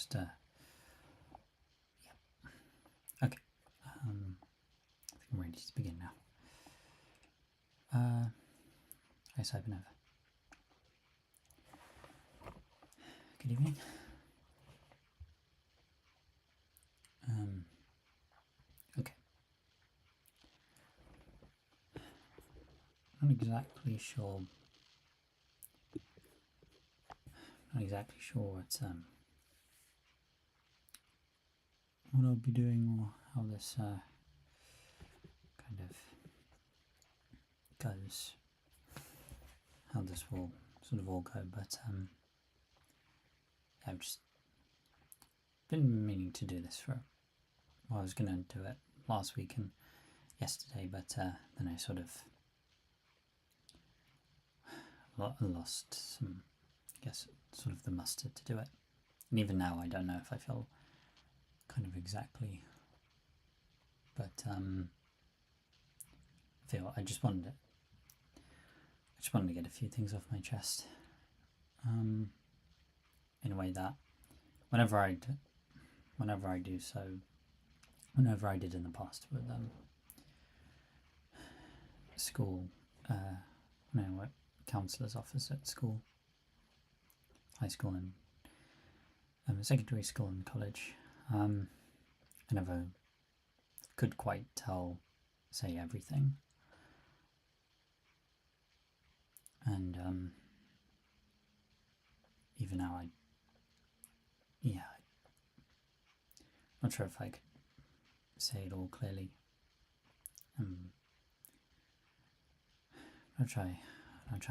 just yeah. Okay. I think I'm ready to begin now. Hi Cybernova. Good evening. Okay. Not exactly sure what I'll be doing or how this kind of goes, how this will sort of all go, but I've just been meaning to do this for, well, I was going to do it last week and yesterday, but then I sort of lost some, I guess, sort of the mustard to do it. And even now, I don't know if I feel kind of exactly, but I just wanted to get a few things off my chest, in a way that whenever I did in the past with school, counsellor's office at school, high school and secondary school and college, I never could quite say everything, and even now I'm not sure if I could say it all clearly. I'll try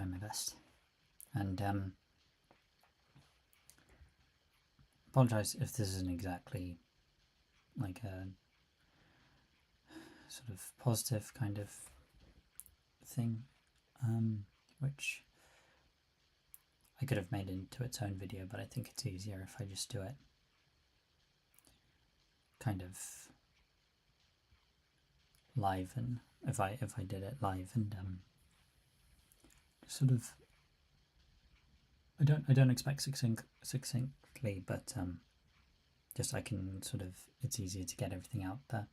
my best, and apologise if this isn't exactly like a sort of positive kind of thing, which I could have made into its own video, but I think it's easier if I just do it kind of live, and if I did it live and sort of, I don't expect succinctly, but just I can sort of, it's easier to get everything out there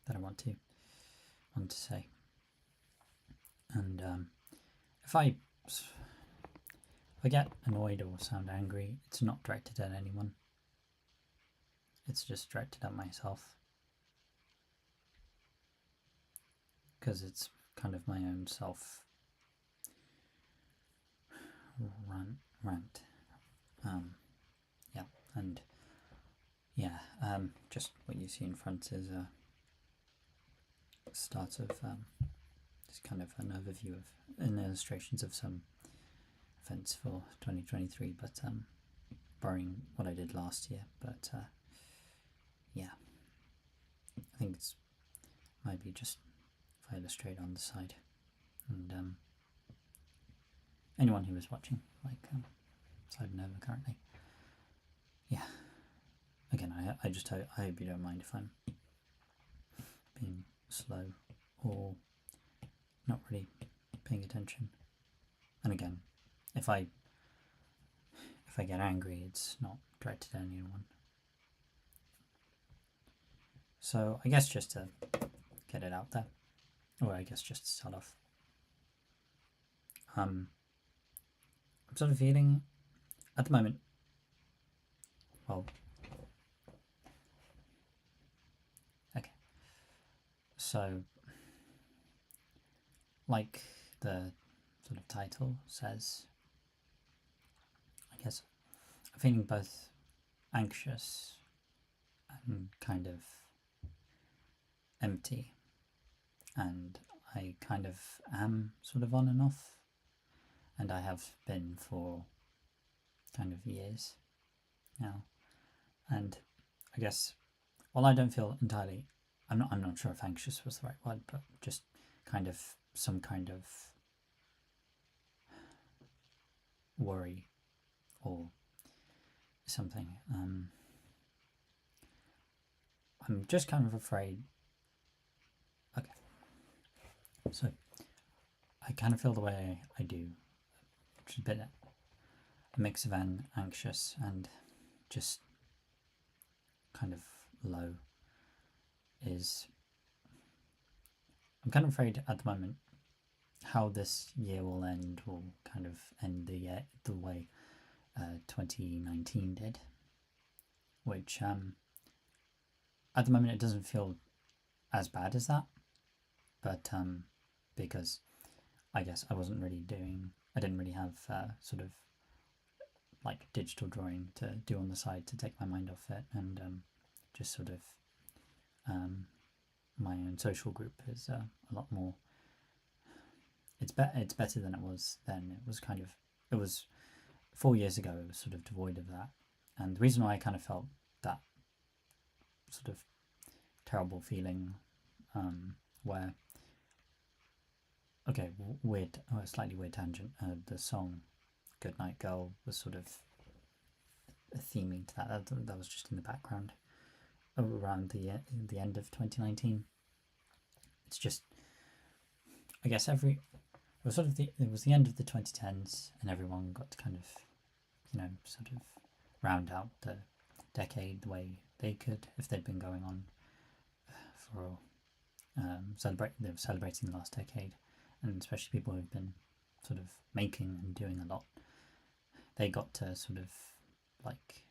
that I want to say. And if I get annoyed or sound angry, it's not directed at anyone. It's just directed at myself, because it's kind of my own self rant. Just what you see in front is a start of just kind of an overview of illustrations of some events for 2023, but borrowing what I did last year. But I think it's might be just if I illustrate on the side, and anyone who is watching, like Cybernova currently, again, I hope you don't mind if I'm being slow or not really paying attention. And again, if I get angry, it's not directed at anyone. So I guess just to get it out there, or I guess just to start off, I'm sort of feeling at the moment, well, okay, so like the sort of title says, I guess I'm feeling both anxious and kind of empty, and I kind of am sort of on and off, and I have been for kind of years now. And I guess, well, I don't feel entirely, I'm not sure if anxious was the right word, but just kind of some kind of worry or something. I'm just kind of afraid. Okay, so I kind of feel the way I do, which is a bit a mix of an anxious and just kind of low is I'm kind of afraid at the moment how this year will end will kind of end the way 2019 did, which at the moment it doesn't feel as bad as that, but because I guess I didn't really have sort of like digital drawing to do on the side to take my mind off it, and just sort of my own social group is a lot more. It's better than it was then. It was 4 years ago. It was sort of devoid of that, and the reason why I kind of felt that sort of terrible feeling, where okay, slightly weird tangent. The song "Goodnight Girl" was sort of a theming to that. That was just in the background around the end of 2019. It's just, I guess it was the end of the 2010s, and everyone got to kind of, sort of round out the decade the way they could if they'd been going on for they were celebrating the last decade, and especially people who've been sort of making and doing a lot. They got to sort of like,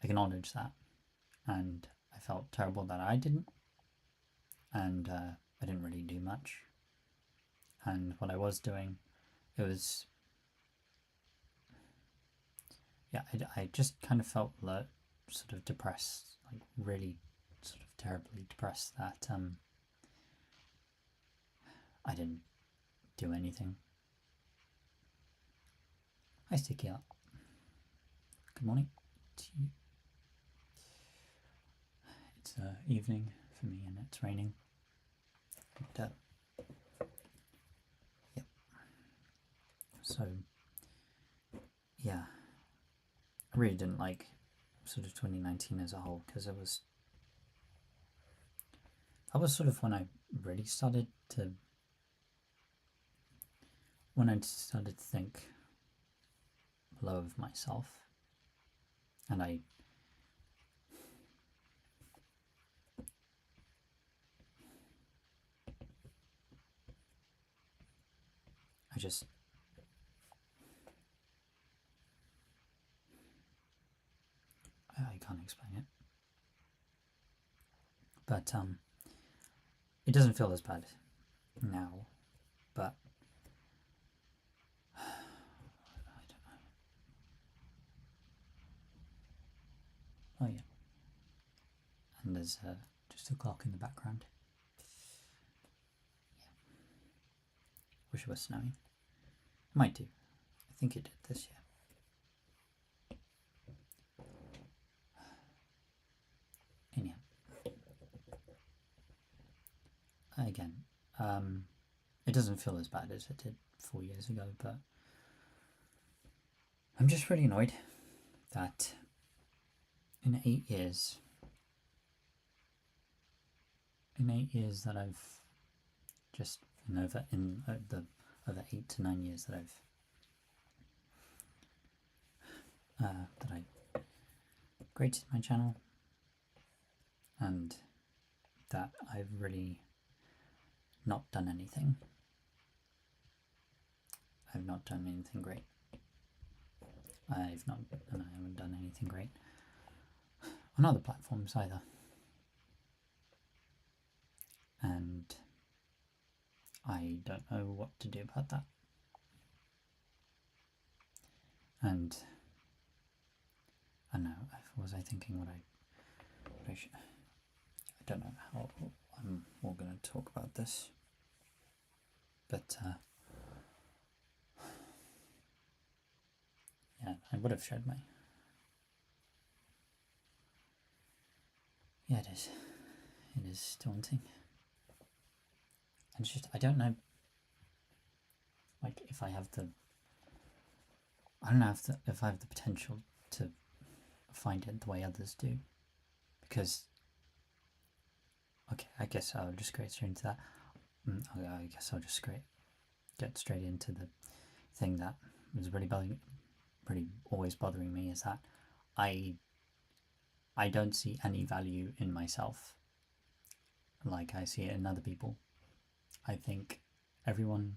acknowledge that, and I felt terrible that I didn't, and I didn't really do much. And what I was doing, it was, I just kind of felt sort of depressed, like really sort of terribly depressed that I didn't do anything. Hi, Sticky Up. Good morning to you. It's evening for me and it's raining. Yep. So, yeah, I really didn't like sort of 2019 as a whole, because that was sort of when I really started to think low of myself, and I just I can't explain it, but it doesn't feel as bad now, but I don't know. Oh yeah, and there's just a clock in the background. Yeah. Wish it was snowing. It might do. I think it did this year. Anyhow, again, it doesn't feel as bad as it did 4 years ago, but I'm just really annoyed that in 8 years that I've just over 8 to 9 years that I created my channel, and that I've really not done anything. I've not done anything great. I haven't done anything great on other platforms either. And I don't know what to do about that. And I don't know, was I thinking what I should, I don't know how I'm more going to talk about this, but yeah, I would have shared my, yeah, it is daunting, and it's just, I don't know, like, if I have the, I don't know if I have the potential to find it the way others do, because, okay, I guess I'll just go straight into that. I guess I'll just get straight into the thing that was pretty always bothering me is that I I don't see any value in myself like I see it in other people. I think everyone,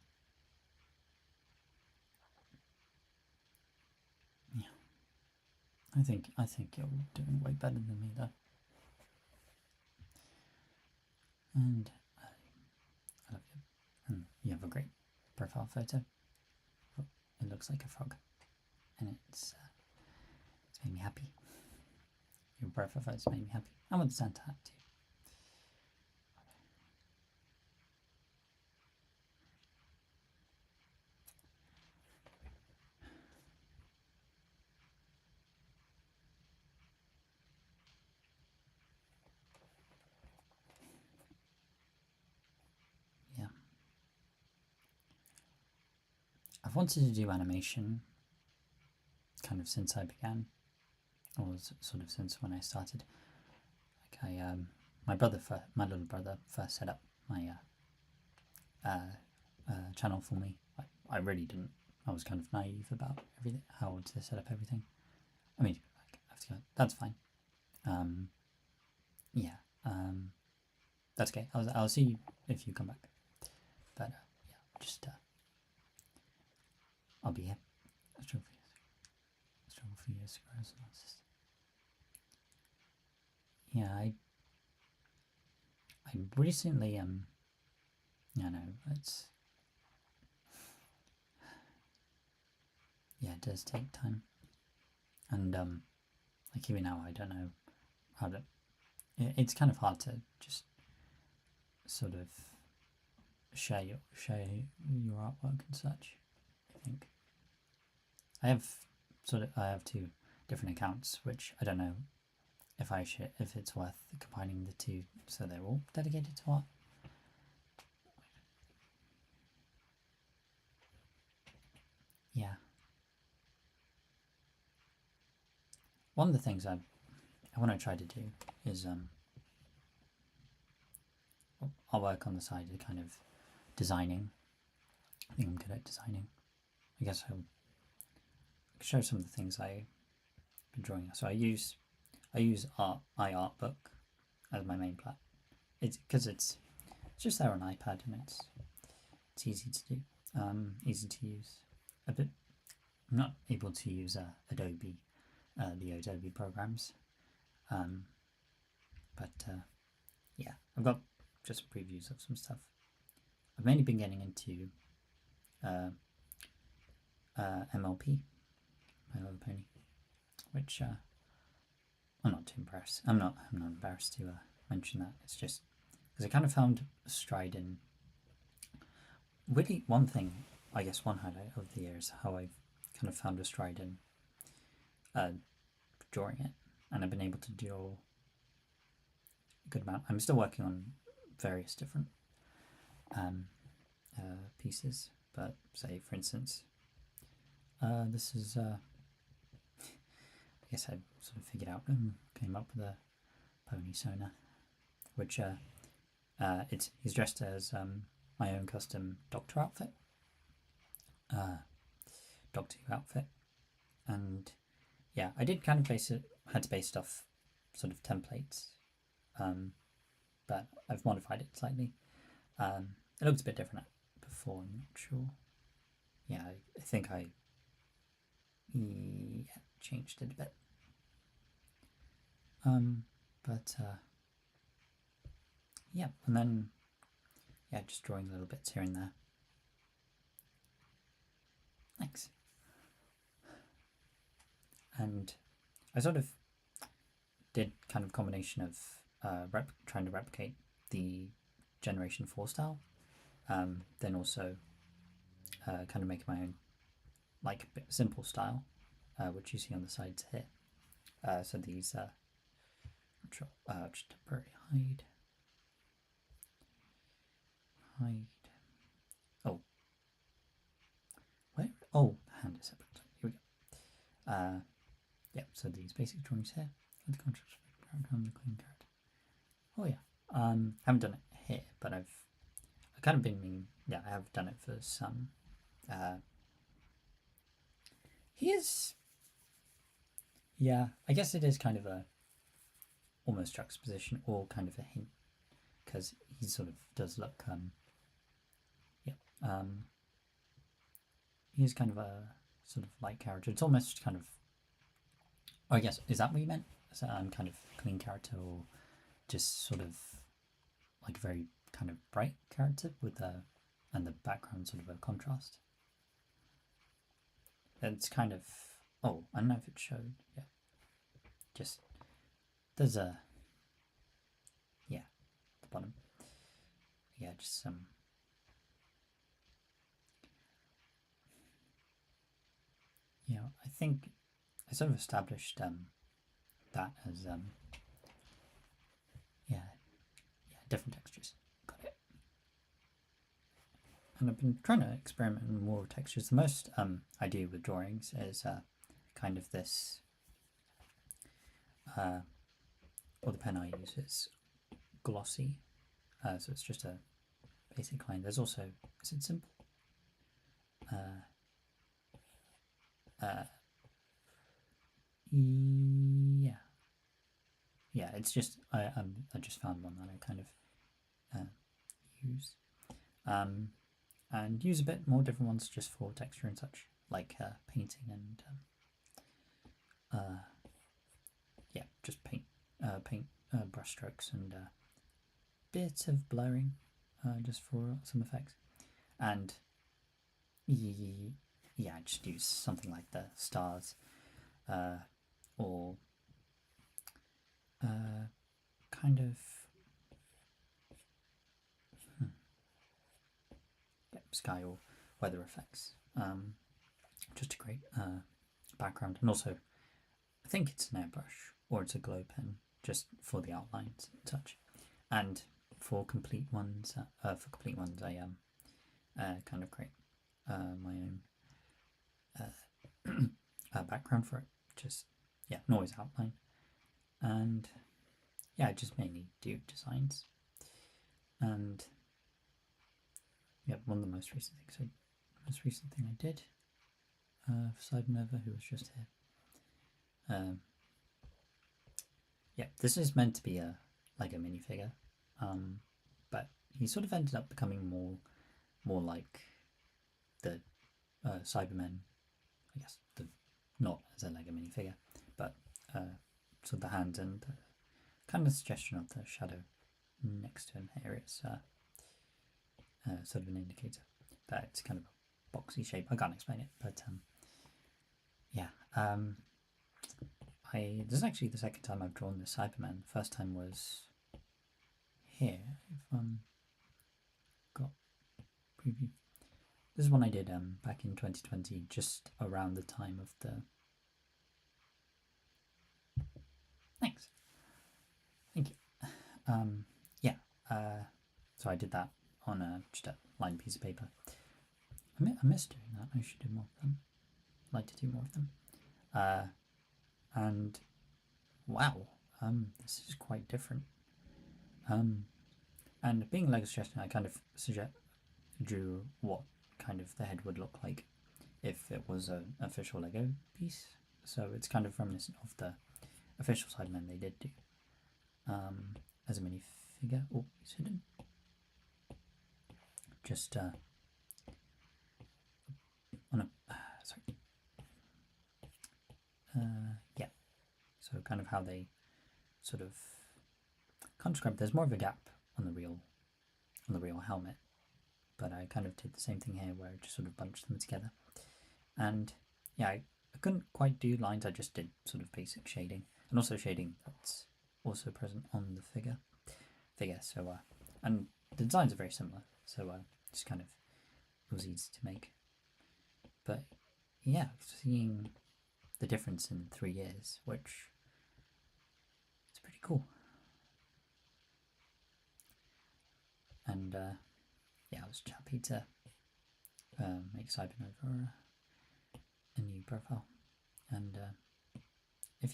yeah, I think you're doing way better than me though, and I love you. And you have a great profile photo. It looks like a frog, and it's made me happy. Your profile photos made me happy. I want to send that to you. Yeah, I've wanted to do animation kind of since I began, or sort of since when I started. Like my little brother first set up my channel for me. I really didn't. I was kind of naive about everything, how to set up everything. I mean, that's fine. Yeah, that's okay. I'll see you if you come back. But yeah, just I'll be here. Struggle for years. Yeah, I recently yeah, no, it's yeah, it does take time, and like even now, I don't know how to. It's kind of hard to just sort of share your artwork and such. I think I have two different accounts, which I don't know if it's worth combining the two so they're all dedicated to art. Yeah. One of the things I want to try to do is I'll work on the side of kind of designing. I think I'm good at designing. I guess I'll show some of the things I've been drawing. So I use iArtBook as my main platform. It's because it's just there on iPad and it's easy to do, easy to use. A bit. I'm not able to use Adobe, the Adobe programs, but yeah, I've got just previews of some stuff. I've mainly been getting into MLP, My Little Pony, which I'm not too embarrassed. I'm not embarrassed to mention that. It's just because I kind of found stride in. Really, one thing, I guess, one highlight of the year is how I've kind of found a stride in drawing it, and I've been able to draw a good amount. I'm still working on various different pieces, but say, for instance, this is. I guess I sort of figured out and came up with a pony Sona, which he's dressed as my own custom Doctor outfit, Doctor Who outfit, and yeah, I did kind of had to base it off sort of templates, but I've modified it slightly. It looks a bit different before. I'm not sure. Yeah, I think I changed it a bit. But yeah, and then yeah, just drawing little bits here and there. Thanks. And I sort of did kind of combination of trying to replicate the Generation 4 style, then also kind of make my own like simple style, which you see on the sides here. So these just temporarily hide. Oh, where? Oh, the hand is separate. Here we go. Yeah. So these basic drawings here with the contrast background, the clean character. Oh yeah. Haven't done it here, but I've kind of been meaning. Yeah, I have done it for some He is. Yeah, I guess it is kind of a almost juxtaposition or kind of a hint because he sort of does look. Yeah. He's kind of a sort of light character. It's almost kind of. Oh, I guess is that what you meant? Is that kind of clean character or just sort of like a very kind of bright character with the and the background sort of a contrast? It's kind of. Oh, I don't know if it showed. Yeah. Just there's a. Yeah, the bottom. Yeah, just some. Yeah, I think I sort of established that as yeah, yeah, different textures. Got it. And I've been trying to experiment with more textures. The most I do with drawings is kind of this. Or the pen I use is glossy, so it's just a basic line. There's also is it simple? Yeah, yeah. It's just I just found one that I kind of use, and use a bit more different ones just for texture and such, like painting and yeah, just paint brush strokes and bits of blurring, just for some effects, and yeah, just use something like the stars, or kind of sky or weather effects, just to create background. And also, I think it's an airbrush or it's a glow pen, just for the outlines and such. And for complete ones, I kind of create my own background for it. Just yeah, noise outline, and yeah, I just mainly do designs. And yeah, one of the most recent thing I did for Cybernova, who was just here. Yeah, this is meant to be a Lego minifigure, but he sort of ended up becoming more like the Cybermen, I guess, not as a Lego minifigure, but sort of the hands and the kind of suggestion of the shadow next to him here is sort of an indicator that it's kind of a boxy shape. I can't explain it, but yeah. This is actually the second time I've drawn this Cyberman. The first time was here. If got preview. This is one I did back in 2020, just around the time of the. Thanks. Thank you. Yeah. So I did that on just a lined piece of paper. I miss doing that. I should do more of them. I'd like to do more of them. And wow, this is quite different. And being a Lego suggestion, I kind of drew what kind of the head would look like if it was an official Lego piece. So it's kind of reminiscent of the official Cybermen they did do as a minifigure. Oh, it's hidden. Just on a sorry. Yeah. So kind of how they sort of can't describe. There's more of a gap on the real helmet, but I kind of did the same thing here where I just sort of bunched them together. And yeah, I couldn't quite do lines. I just did sort of basic shading and also shading that's also present on the figure. So and the designs are very similar. So just kind of it was easy to make. But yeah, seeing the difference in 3 years, which it's pretty cool. And yeah, I was happy to make Cybernova a new profile. And if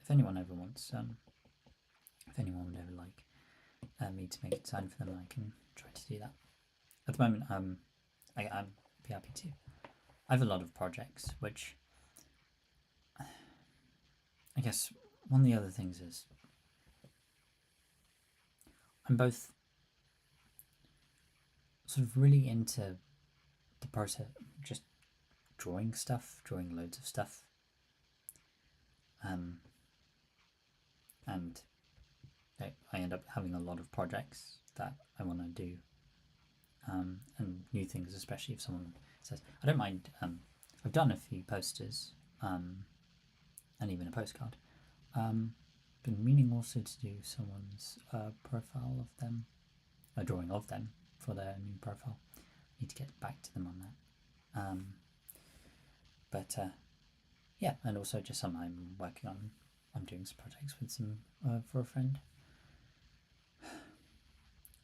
anyone ever wants, if anyone would ever like me to make a design for them, I can try to do that. At the moment, I'd be happy to. I have a lot of projects which guess one of the other things is I'm both sort of really into the process, just drawing loads of stuff, and I end up having a lot of projects that I want to do, and new things, especially if someone says, I don't mind. I've done a few posters, and even a postcard. Been meaning also to do someone's profile of them, a drawing of them for their new profile. Need to get back to them on that. But yeah, and also just something I'm working on. I'm doing some projects with some for a friend,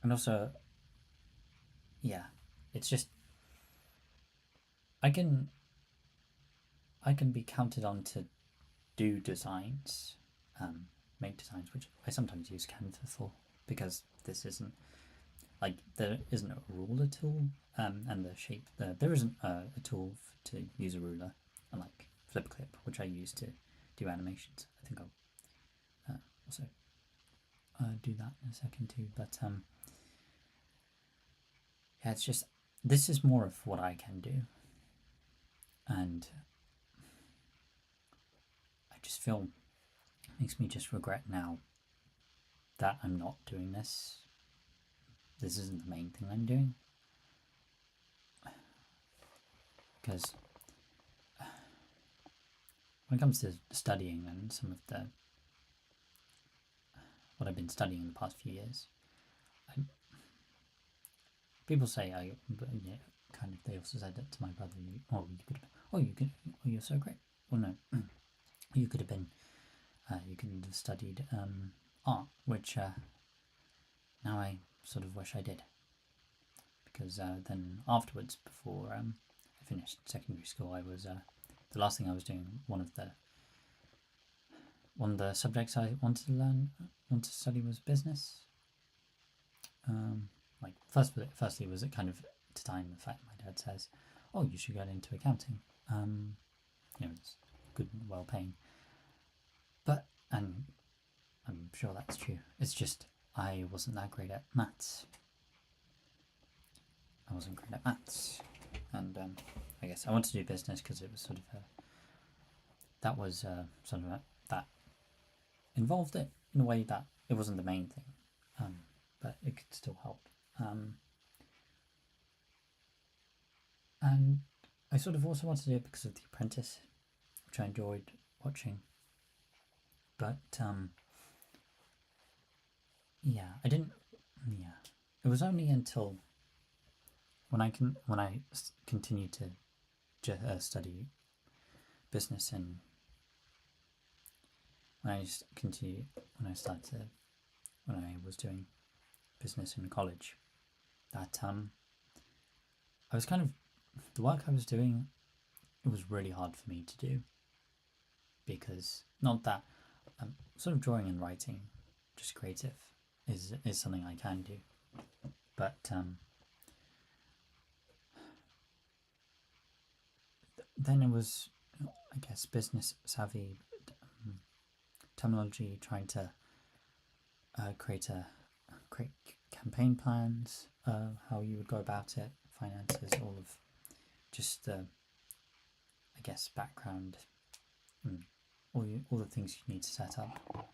and also, yeah, it's just I can be counted on to do designs, make designs, which I sometimes use Canva for, because this isn't like there isn't a ruler tool, and the shape there isn't a tool to use a ruler, unlike Flipclip, which I use to do animations. I think I'll also do that in a second too. But yeah, it's just this is more of what I can do, and I just feel it makes me just regret now that I'm not doing this. This isn't the main thing I'm doing, because when it comes to studying and some of the what I've been studying in the past few years, people say yeah, kind of. They also said that to my brother. You're so great. Well, no, you could have been. You could have studied art, which now I sort of wish I did, because then afterwards, before I finished secondary school, I was the last thing I was doing. One of the subjects I wanted to study was business. Like firstly was it kind of to time the fact my dad says, "Oh, you should get into accounting." It's good, well paying. But and I'm sure that's true. It's just I wasn't that great at maths. And I guess I wanted to do business because it was sort of that involved it in a way that it wasn't the main thing, but it could still help. And I sort of also wanted to do it because of The Apprentice, which I enjoyed watching. But yeah, I didn't. Yeah, it was only until when I continued to study business, and when I was doing business in college, that I was kind of the work I was doing. It was really hard for me to do, because not that sort of drawing and writing, just creative, is something I can do, but then it was, I guess, business savvy terminology, trying to create campaign plans, how you would go about it, finances, all of just the, I guess, background, all the things you need to set up.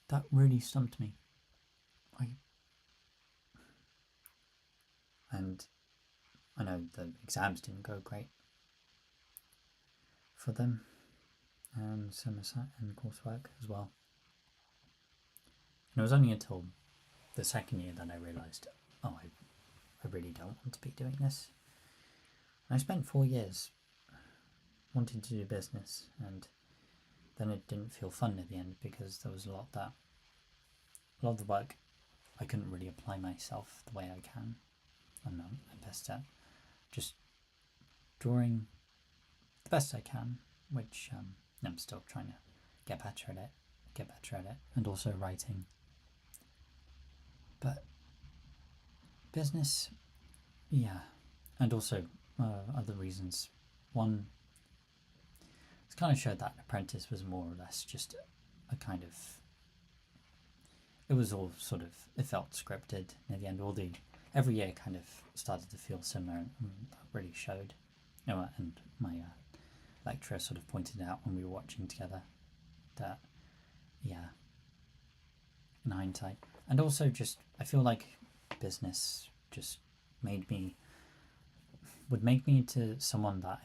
That really stumped me. And I know the exams didn't go great for them, and and coursework as well. And it was only until the second year that I realised, oh, I really don't want to be doing this. And I spent 4 years wanting to do business, and then it didn't feel fun at the end, because there was a lot of the work I couldn't really apply myself the way I can. I'm not best at just drawing the best I can, which I'm still trying to get better at it, and also writing. But business, yeah, and also other reasons. One, it kind of showed that Apprentice was more or less just a kind of, it was all sort of, it felt scripted near the end. Every year kind of started to feel similar, and that really showed. And my lecturer sort of pointed out when we were watching together that, yeah, in hindsight. And also just, I feel like business just would make me into someone that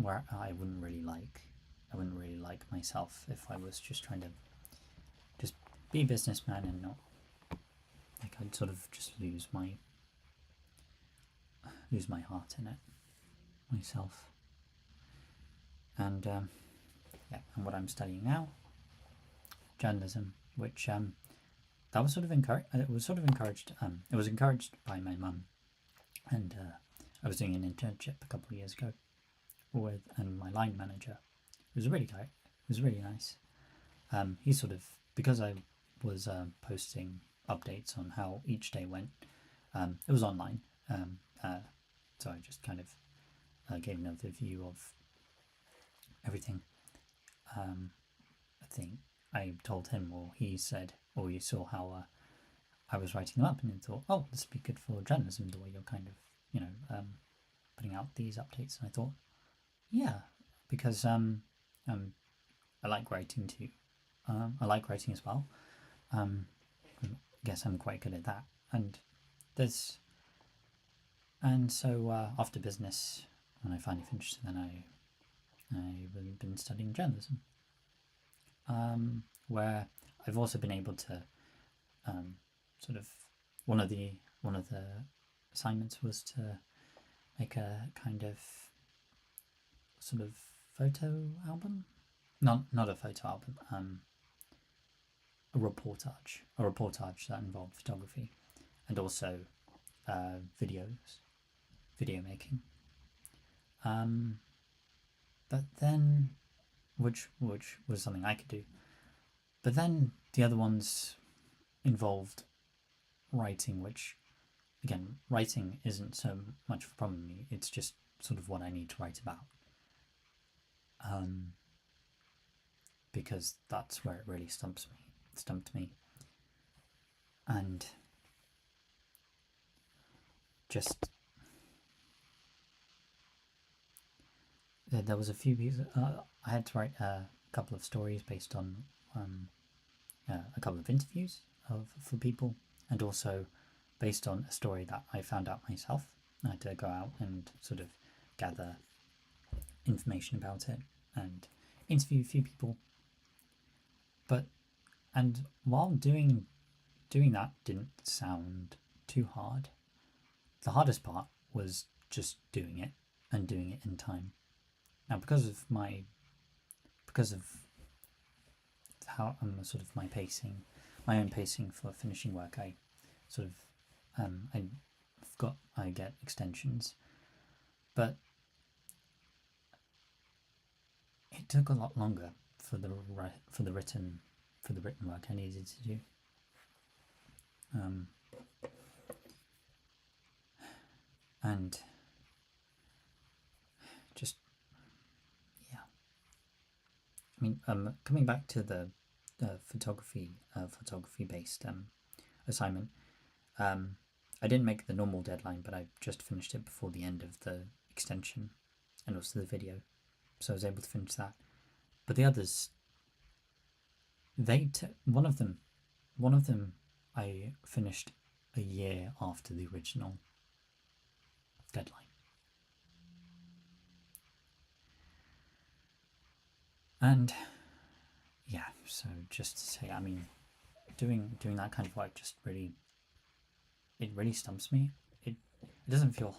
I wouldn't really like. I wouldn't really like myself if I was just trying to just be a businessman and not, like, I'd sort of just lose my heart in it myself. And yeah, and what I'm studying now, journalism, which that was sort of encouraged. It was sort of encouraged. It was encouraged by my mum, and I was doing an internship a couple of years ago with my line manager. It was really great. It was really nice. He sort of, because I was posting updates on how each day went. It was online, so I just kind of gave an overview of everything. I think I told him, or he said, or he saw how I was writing them up, and he thought, oh, this would be good for journalism, the way you're kind of, putting out these updates. And I thought, yeah, because I like writing too. I like writing as well. I guess I'm quite good at that. And so after business, when I finally finished, then I've been studying journalism, where I've also been able to sort of, one of the assignments was to make a kind of sort of photo album, not a photo album, a reportage that involved photography and also video making. But then, which was something I could do. But then the other ones involved writing, which, again, writing isn't so much of a problem to me. It's just sort of what I need to write about. Because that's where it really stumped me. And just there was a few pieces. I had to write a couple of stories based on a couple of interviews for people, and also based on a story that I found out myself. I had to go out and sort of gather information about it and interview a few people. And while doing that didn't sound too hard. The hardest part was just doing it and doing it in time. Now, because of how sort of my own pacing for finishing work, I sort of I get extensions, but it took a lot longer for the written work I needed to do. And just, yeah. I mean, coming back to the photography based assignment, I didn't make the normal deadline, but I just finished it before the end of the extension and also the video, so I was able to finish that. But the others, one of them I finished a year after the original deadline. And yeah, so just to say, I mean, doing that kind of work just really stumps me. It doesn't feel,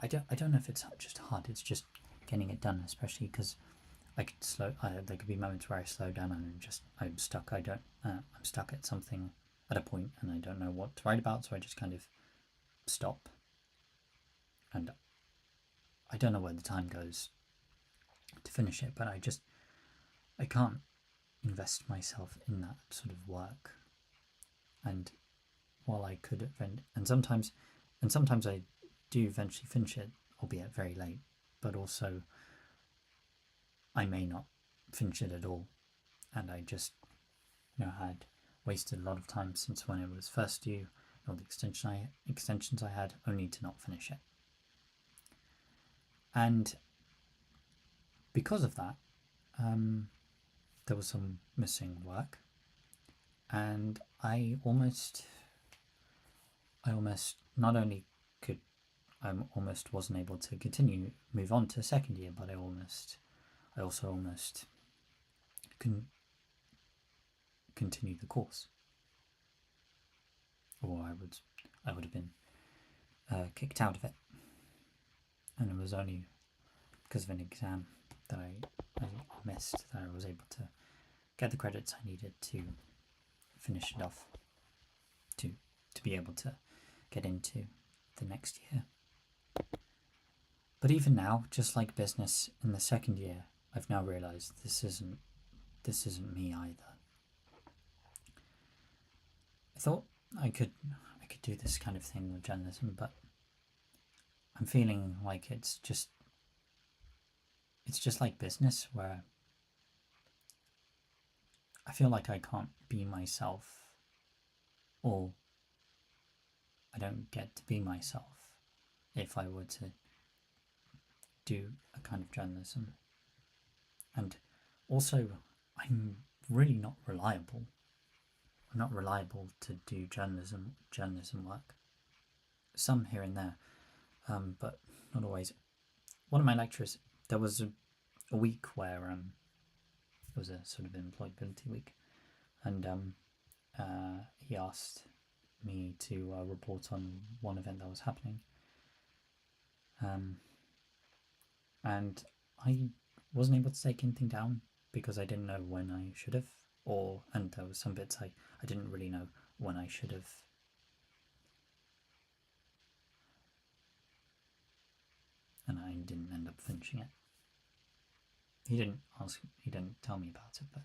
I don't know if it's just hard, it's just getting it done, especially because I could there could be moments where I slow down and I'm stuck. I'm stuck at something at a point and I don't know what to write about, so I just kind of stop. And I don't know where the time goes to finish it, but I can't invest myself in that sort of work. And while I could, and sometimes I do eventually finish it, albeit very late, but also I may not finish it at all, and I just had wasted a lot of time since when it was first due, all the extensions I had, only to not finish it. And because of that, there was some missing work, and I almost not only could I almost wasn't able to move on to second year, but I also almost couldn't continue the course, or I would have been kicked out of it. And it was only because of an exam that I missed that I was able to get the credits I needed to finish it off, to be able to get into the next year. But even now, just like business in the second year, I've now realized this isn't me either. I thought I could do this kind of thing with journalism, but I'm feeling like it's just like business, where I feel like I can't be myself, or I don't get to be myself if I were to do a kind of journalism. And also, I'm really not reliable. I'm not reliable to do journalism work. Some here and there, but not always. One of my lecturers, there was a week where it was a sort of employability week, and he asked me to report on one event that was happening, and I wasn't able to take anything down because I didn't know when I should have, and there was some bits I didn't really know when I should have. And I didn't end up finishing it. He didn't tell me about it, but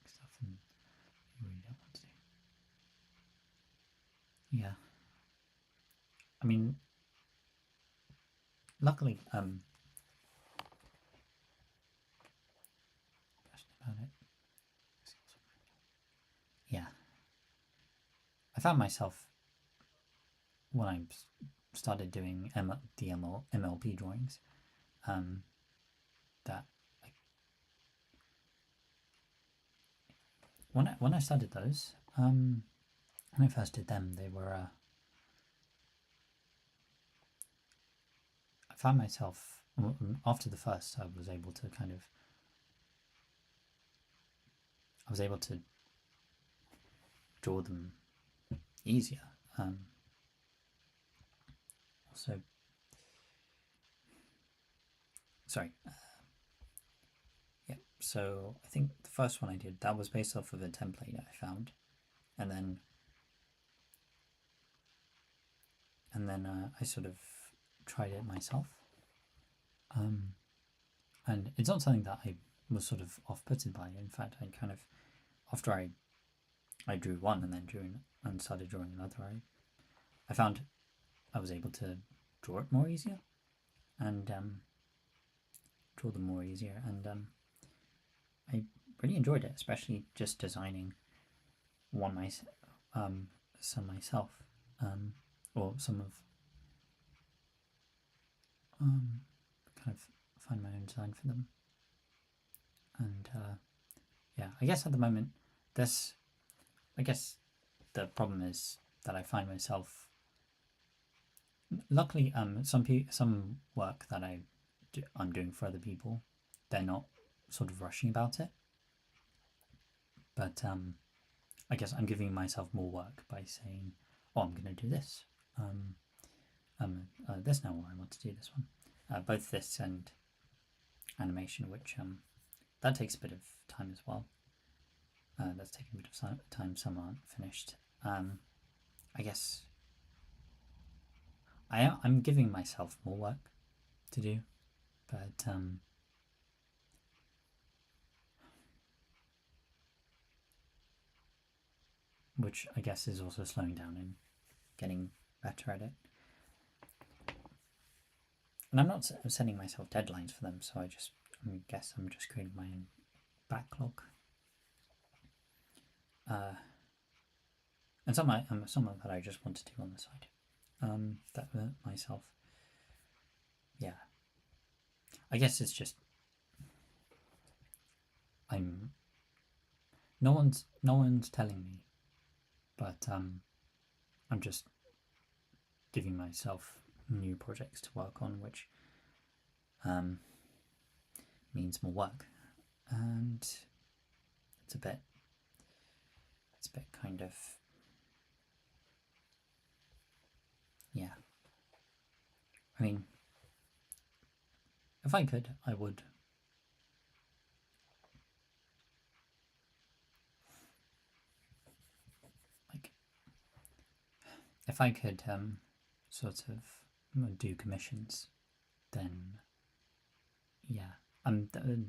stuff you really don't want to do. Yeah. I mean, luckily, passionate about it. Yeah. I found myself, when I started doing the MLP drawings, that when I started those, when I first did them, they were I found myself, after the first, I was able to draw them easier. Also, sorry. Yeah, so I think the first one I did, that was based off of a template I found, and then I sort of tried it myself. And it's not something that I was sort of off-putted by. In fact, I kind of, after I drew one and then started drawing another, I found I was able to draw it more easier, and draw them more easier, and I really enjoyed it, especially just designing some myself, or some of kind of find my own design for them. And yeah, I guess at the moment, I guess the problem is that I find myself, luckily, some work that I'm doing for other people, they're not sort of rushing about it, but I guess I'm giving myself more work by saying, oh, I'm going to do this, this now, or I want to do this one, both this and animation, which that takes a bit of time as well. That's taking a bit of time. Some aren't finished. I guess I'm giving myself more work to do, but which I guess is also slowing down in getting better at it. And I'm not setting myself deadlines for them, so I guess I'm just creating my own backlog. And some that I just want to do on the side. That myself. Yeah. I guess it's just no one's telling me, but I'm just giving myself new projects to work on, which means more work, and it's a bit kind of, yeah. I mean, if I could, I would. Like, if I could sort of do commissions, then yeah.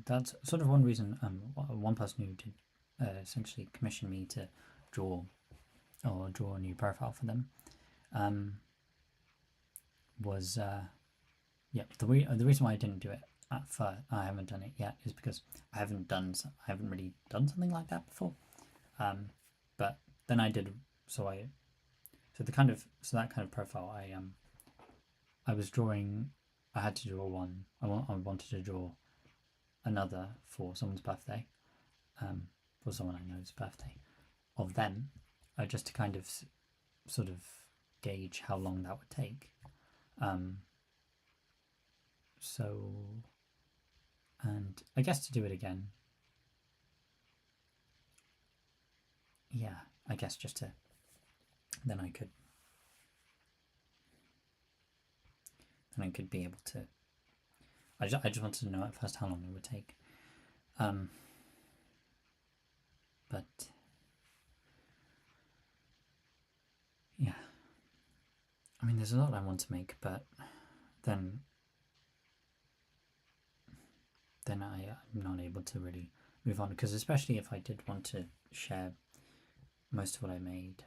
That's sort of one reason. One person who did essentially commission me to draw a new profile for them was the reason why I didn't do it at first, I haven't done it yet, is because I haven't really done something like that before. But then I did, that kind of profile, I was drawing. I had to draw one. I wanted to draw another for someone's birthday, for someone I know's birthday, of them, just to kind of sort of gauge how long that would take. And I guess to do it again, yeah, I guess just to, then I could be able to, I just wanted to know at first how long it would take. But yeah, I mean, there's a lot I want to make, but then I'm not able to really move on, because especially if I did want to share most of what I made,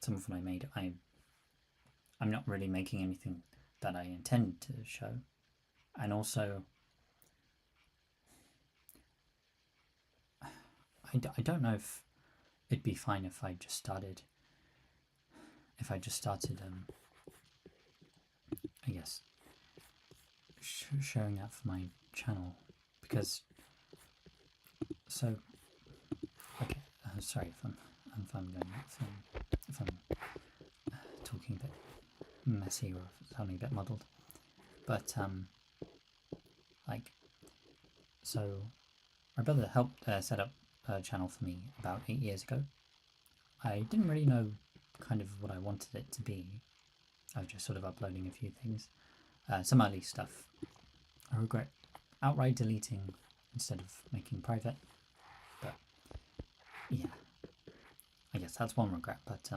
some of what I made, I'm not really making anything that I intend to show. And also, I don't know if it'd be fine if I just started, I guess, sharing that for my channel, because, so, okay, sorry if I'm talking a bit messy or sounding a bit muddled, but so my brother helped set up a channel for me about 8 years ago. I didn't really know kind of what I wanted it to be. I was just sort of uploading a few things, some early stuff. I regret outright deleting instead of making private, but yeah, I guess that's one regret. But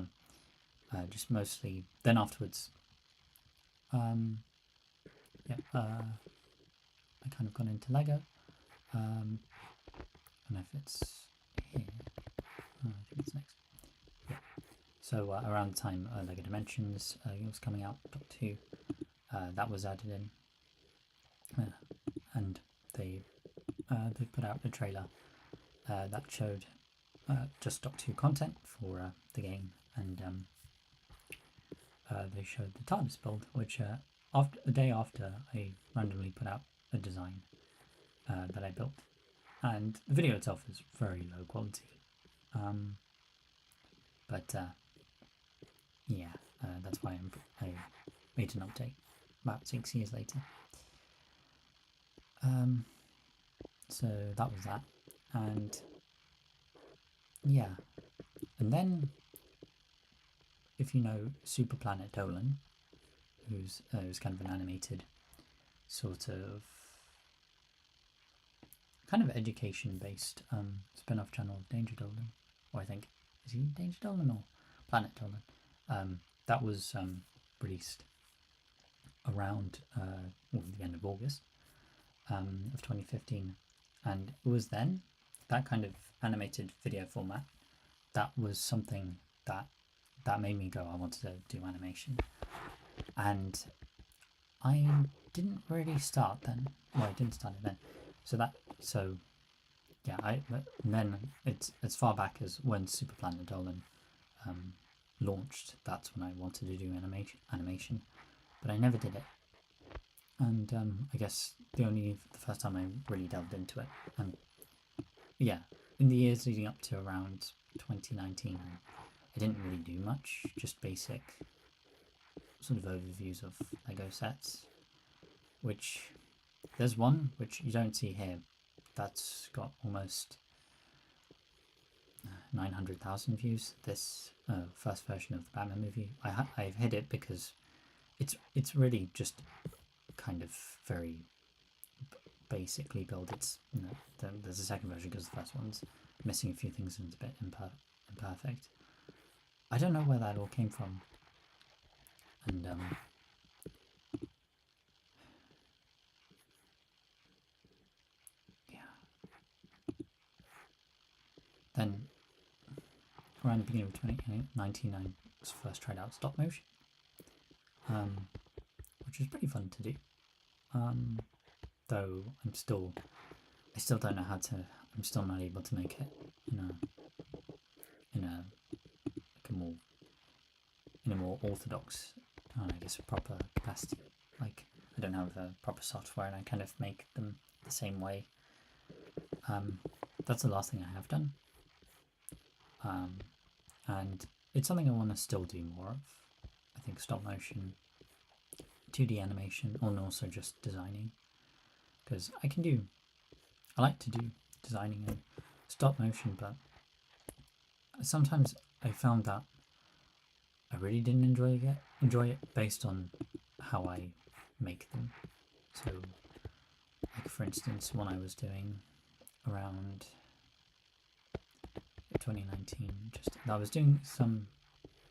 just mostly then afterwards, I kind of got into Lego. I don't know if it's here. I think it's next. Yeah. So around the time Lego Dimensions was coming out, Doctor Who, that was added in, and they put out a trailer that showed just Doctor Who content for the game, and they showed the TARDIS build, which a day after I randomly put out a design that I built, and the video itself is very low quality, but yeah, that's why I made an update about 6 years later. So that was that, and yeah, and then if you know Super Planet Dolan, who's kind of an animated sort of kind of education-based spin-off channel of Danger Dolan, or I think, is he Danger Dolan or Planet Dolan? That was released around the end of August of 2015, and it was then that kind of animated video format that was something that that made me go, I wanted to do animation. And I didn't really start then. Well, I didn't start it then. So yeah, but then it's as far back as when Super Planet Dolan launched. That's when I wanted to do animation, but I never did it. And I guess the first time I really delved into it, and yeah, in the years leading up to around 2019, I didn't really do much, just basic sort of overviews of Lego sets, which there's one which you don't see here that's got almost 900,000 views. This first version of the Batman movie. I've hid it because it's really just kind of very basically built. It's there's a second version because the first one's missing a few things and it's a bit imperfect. I don't know where that all came from, and yeah. Then around the beginning of 2019, I first tried out stop motion, which was pretty fun to do. Though I still don't know how to. I'm still not able to make it in a more orthodox, I guess, proper capacity. Like, I don't have a proper software, and I kind of make them the same way. That's the last thing I have done, and it's something I want to still do more of. I think stop motion, 2D animation, and also just designing, because I like to do designing and stop motion, but sometimes I found that I really didn't enjoy it based on how I make them. So, like for instance, one I was doing around 2019, I was doing some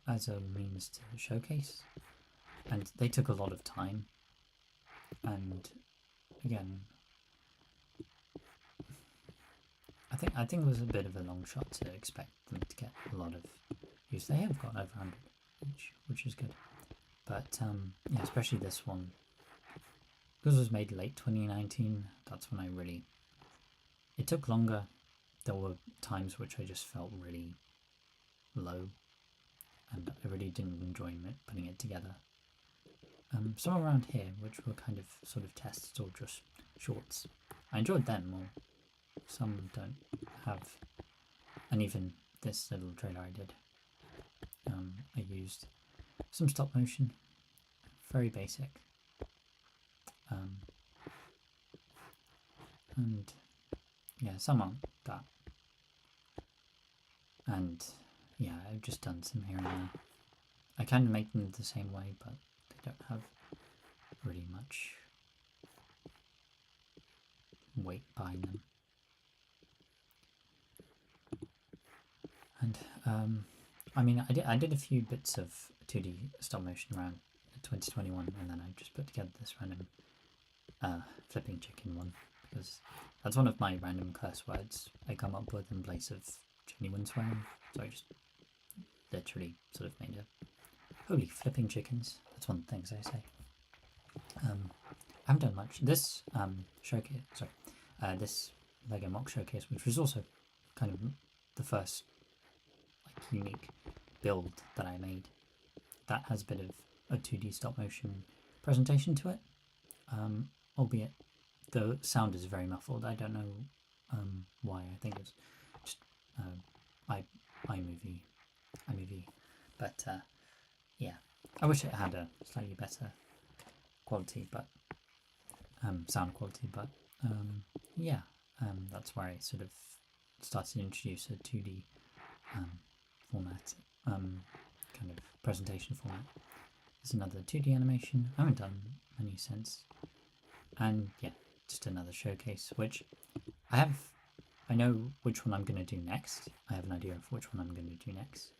as a means to showcase, and they took a lot of time. And again, I think it was a bit of a long shot to expect them to get a lot of views. They have got over 100, which is good. But yeah, especially this one, because it was made late 2019. That's when it took longer. There were times which I just felt really low, and I really didn't enjoy putting it together. Some around here, which were kind of sort of tests or just shorts, I enjoyed them more. Some don't have, and even this little trailer I did, I used some stop motion, very basic, and yeah, some aren't that, and yeah, I've just done some here and there. I kind of make them the same way, but they don't have really much weight behind them. And I mean, I did a few bits of 2D stop motion around 2021, and then I just put together this random flipping chicken one, because that's one of my random curse words I come up with in place of genuine swearing. So I just literally sort of made a holy flipping chickens. That's one of the things I say. I haven't done much. This showcase, this Lego Mock Showcase, which was also kind of the first unique build that I made, that has a bit of a 2D stop motion presentation to it, albeit the sound is very muffled. I don't know why. I think it's just iMovie, but yeah, I wish it had a slightly better quality, but sound quality, but yeah, that's where I sort of started to introduce a 2D format, kind of presentation format. There's another 2D animation. I haven't done many since, and yeah, just another showcase, which I know which one I'm going to do next. I have an idea of which one I'm going to do next,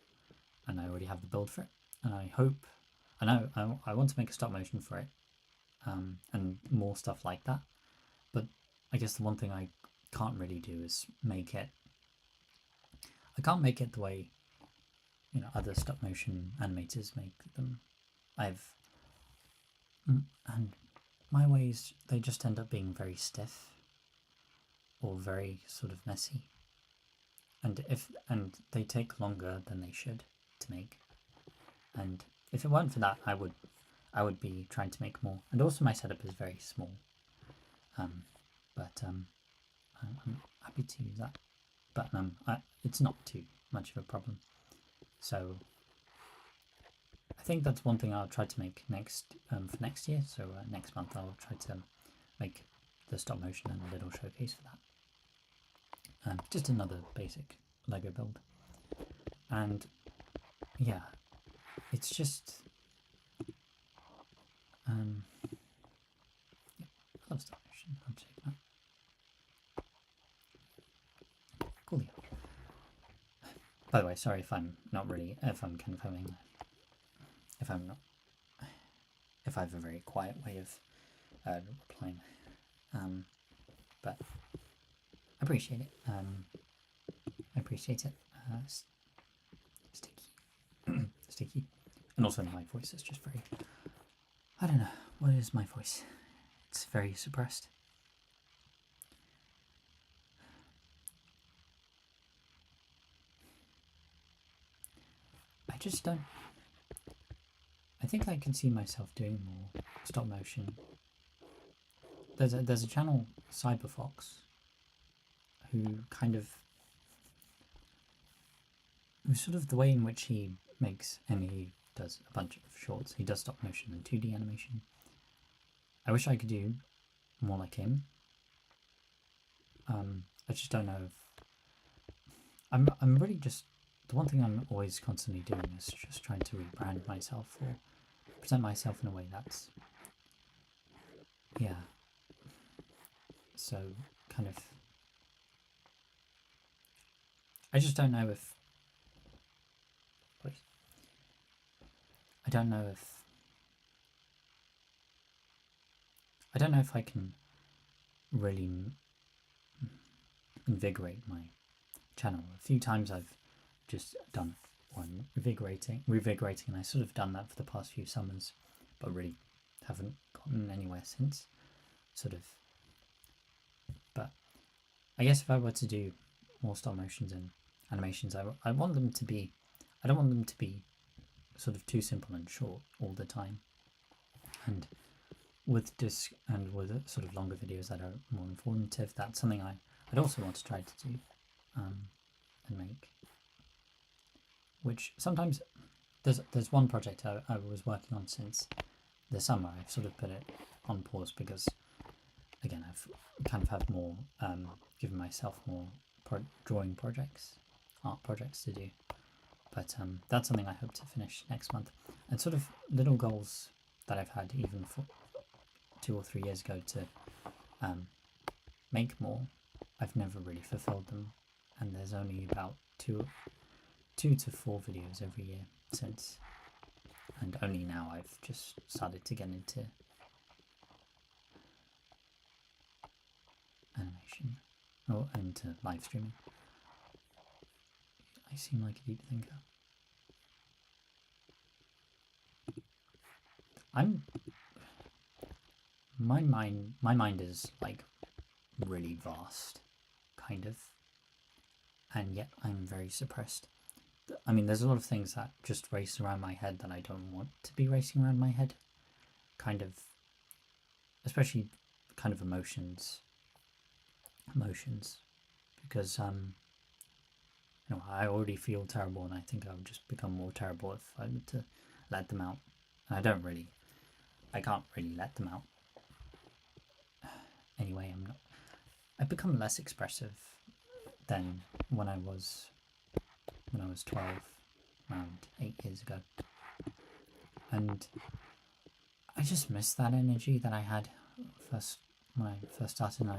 and I already have the build for it, and I want to make a stop motion for it, and more stuff like that. But I guess the one thing I can't really do is make it. I can't make it the way other stop motion animators make them. And my ways, they just end up being very stiff or very sort of messy, and they take longer than they should to make. And if it weren't for that, I would be trying to make more. And also my setup is very small, but I'm happy to use that. But it's not too much of a problem. So I think that's one thing I'll try to make next for next year. So next month I'll try to make the stop motion and a little showcase for that. Just another basic Lego build. And yeah, it's just yeah, I love stop motion. I'll check that. Cool. By the way, sorry if I'm confirming, if I have a very quiet way of replying, but I appreciate it. I appreciate it. Sticky, and also my voice is just very. I don't know what is my voice. It's very suppressed. I just don't. I think I can see myself doing more stop motion. There's a channel, Cyberfox, who sort of the way in which he makes, and he does a bunch of shorts. He does stop motion and 2D animation. I wish I could do more like him. I just don't know if I'm really just, the one thing I'm always constantly doing is just trying to rebrand myself or present myself in a way that's, yeah, so kind of, I just don't know if, I don't know if I can really invigorate my channel. A few times I've just done one revigorating, and I sort of done that for the past few summers, but really haven't gotten anywhere since, sort of. But I guess if I were to do more stop motions and animations, I want them to be, I don't want them to be sort of too simple and short all the time. And with sort of longer videos that are more informative, that's something I'd also want to try to do and make. Which sometimes there's one project I was working on since the summer. I've sort of put it on pause because, again, I've kind of had more given myself more drawing projects, art projects to do. But that's something I hope to finish next month. And sort of little goals that I've had even for 2 or 3 years ago to make more, I've never really fulfilled them. And there's only about 2 to 4 videos every year since. And only now I've just started to get into animation or into live streaming. I seem like a deep thinker. My mind is like really vast, kind of, and yet I'm very suppressed. I mean, there's a lot of things that just race around my head that I don't want to be racing around my head, kind of, especially kind of emotions, because I already feel terrible, and I think I would just become more terrible if I were to let them out. And I can't really let them out. Anyway, I've become less expressive than when I was 12, around 8 years ago. And I just miss that energy that I had when I first started, and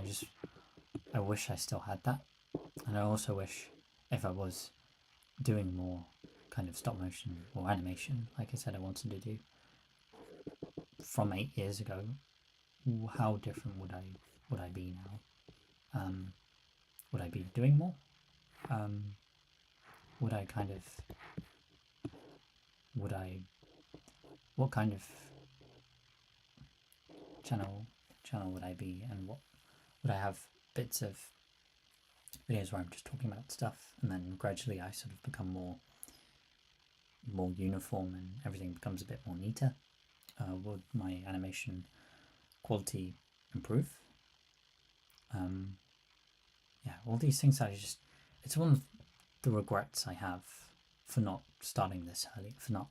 I wish I still had that. And I also wish if I was doing more kind of stop motion or animation, like I said I wanted to do from 8 years ago, how different would I be now? Would I be doing more? Would I kind of what kind of channel would I be, and what would I have bits of videos where I'm just talking about stuff, and then gradually I sort of become more uniform and everything becomes a bit more neater? Would my animation quality improve? Yeah, all these things it's one of the regrets I have for not starting this early, for not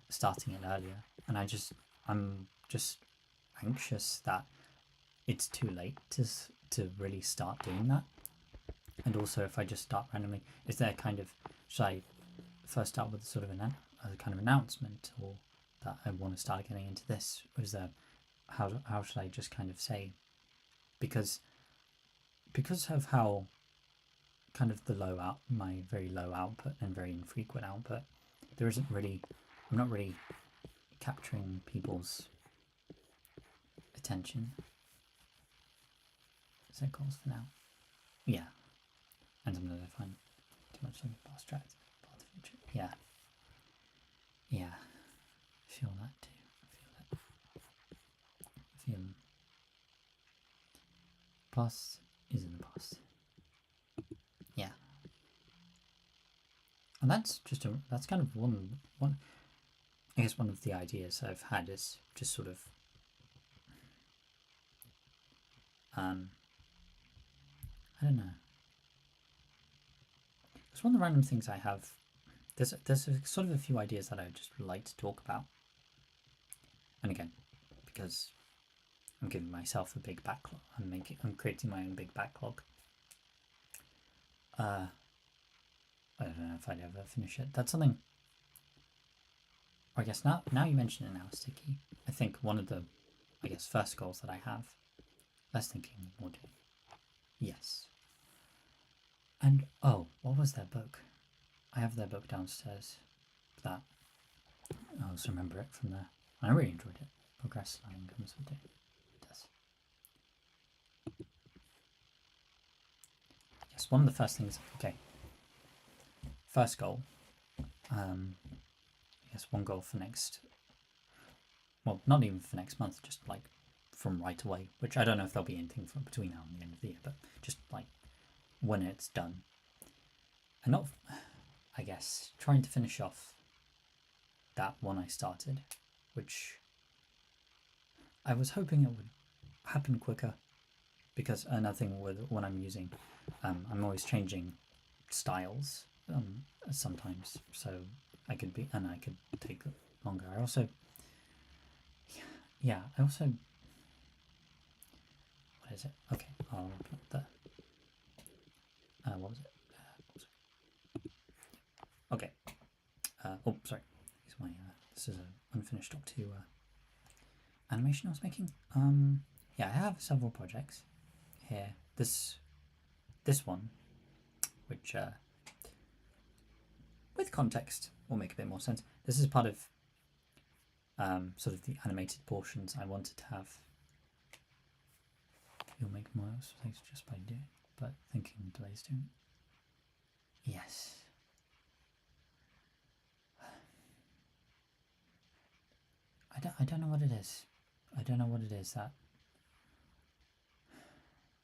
starting it earlier, and I'm just anxious that it's too late to really start doing that. And also, if I just start randomly, is there should I first start with sort of a kind of announcement, or that I want to start getting into this, or is there, how should I just kind of say, because of how kind of my very low output and very infrequent output, I'm not really capturing people's attention. So calls for now. Yeah. And sometimes I find too much on the past tracks, part of the future. Yeah. Yeah. I feel that too. I feel past is in the past. Yeah. And that's kind of one I guess one of the ideas I've had is just sort of I don't know. It's one of the random things I have. There's sort of a few ideas that I would just like to talk about. And again, because I'm giving myself a big backlog, I'm creating my own big backlog. I don't know if I'd ever finish it. That's something. I guess now you mention it now, Sticky. I think one of the, first goals that I have. Less thinking, more doing. Yes. And what was their book? I have their book downstairs. That I also remember it from there. I really enjoyed it. Progress learning comes with it. It does. Yes, one of the first things. Okay. First goal. I guess one goal for next. Well, not even for next month. Just like from right away. Which I don't know if there'll be anything from between now and the end of the year. But just like when it's done. And not, I guess, trying to finish off that one I started, which I was hoping it would happen quicker, because another thing with when I'm using, I'm always changing styles sometimes, so I could take longer. I also, what is it? Okay, I'll put the, what was it? Okay. Sorry. This is an unfinished Doc 2 animation I was making. Yeah, I have several projects here. This one, which with context will make a bit more sense. This is part of sort of the animated portions I wanted to have. You'll make more mistakes just by doing, but thinking delays doing. Yes. I don't know what it is. I don't know what it is that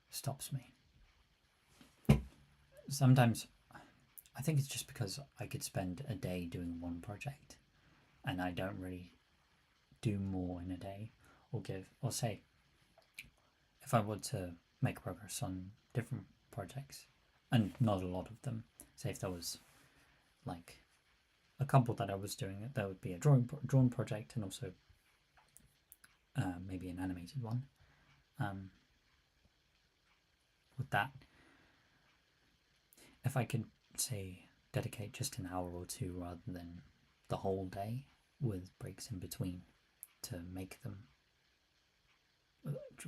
stops me. Sometimes I think it's just because I could spend a day doing one project and I don't really do more in a day, or say if I were to make progress on different projects, and not a lot of them, say if there was like a couple that I was doing, there would be a drawn project and also maybe an animated one. With that, if I could say dedicate just an hour or two rather than the whole day with breaks in between to make them,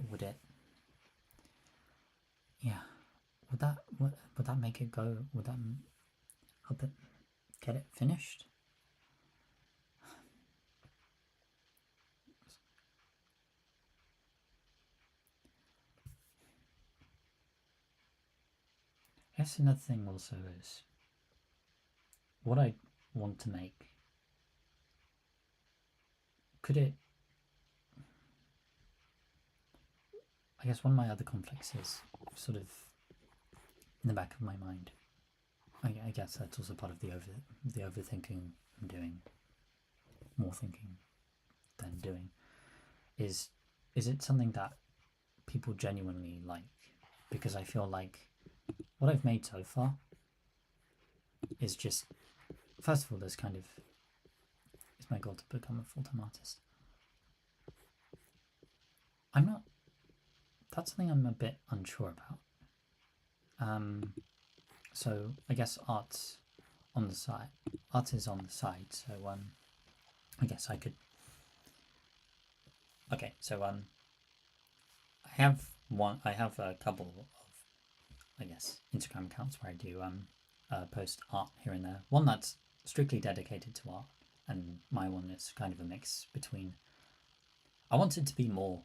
would it? Yeah, would that make it go? Would that help it get it finished? I guess another thing also is what I want to make could it? I guess one of my other conflicts is sort of in the back of my mind. I guess that's also part of the overthinking I'm doing, more thinking than doing. Is it something that people genuinely like? Because I feel like what I've made so far is just, first of all, there's kind of, it's my goal to become a full-time artist. I'm not, that's something I'm a bit unsure about. So I guess art's on the side. Art is on the side, so I guess I could. Okay, so I have a couple of, I guess, Instagram accounts where I do post art here and there. One that's strictly dedicated to art, and my one is kind of a mix between. I want it to be more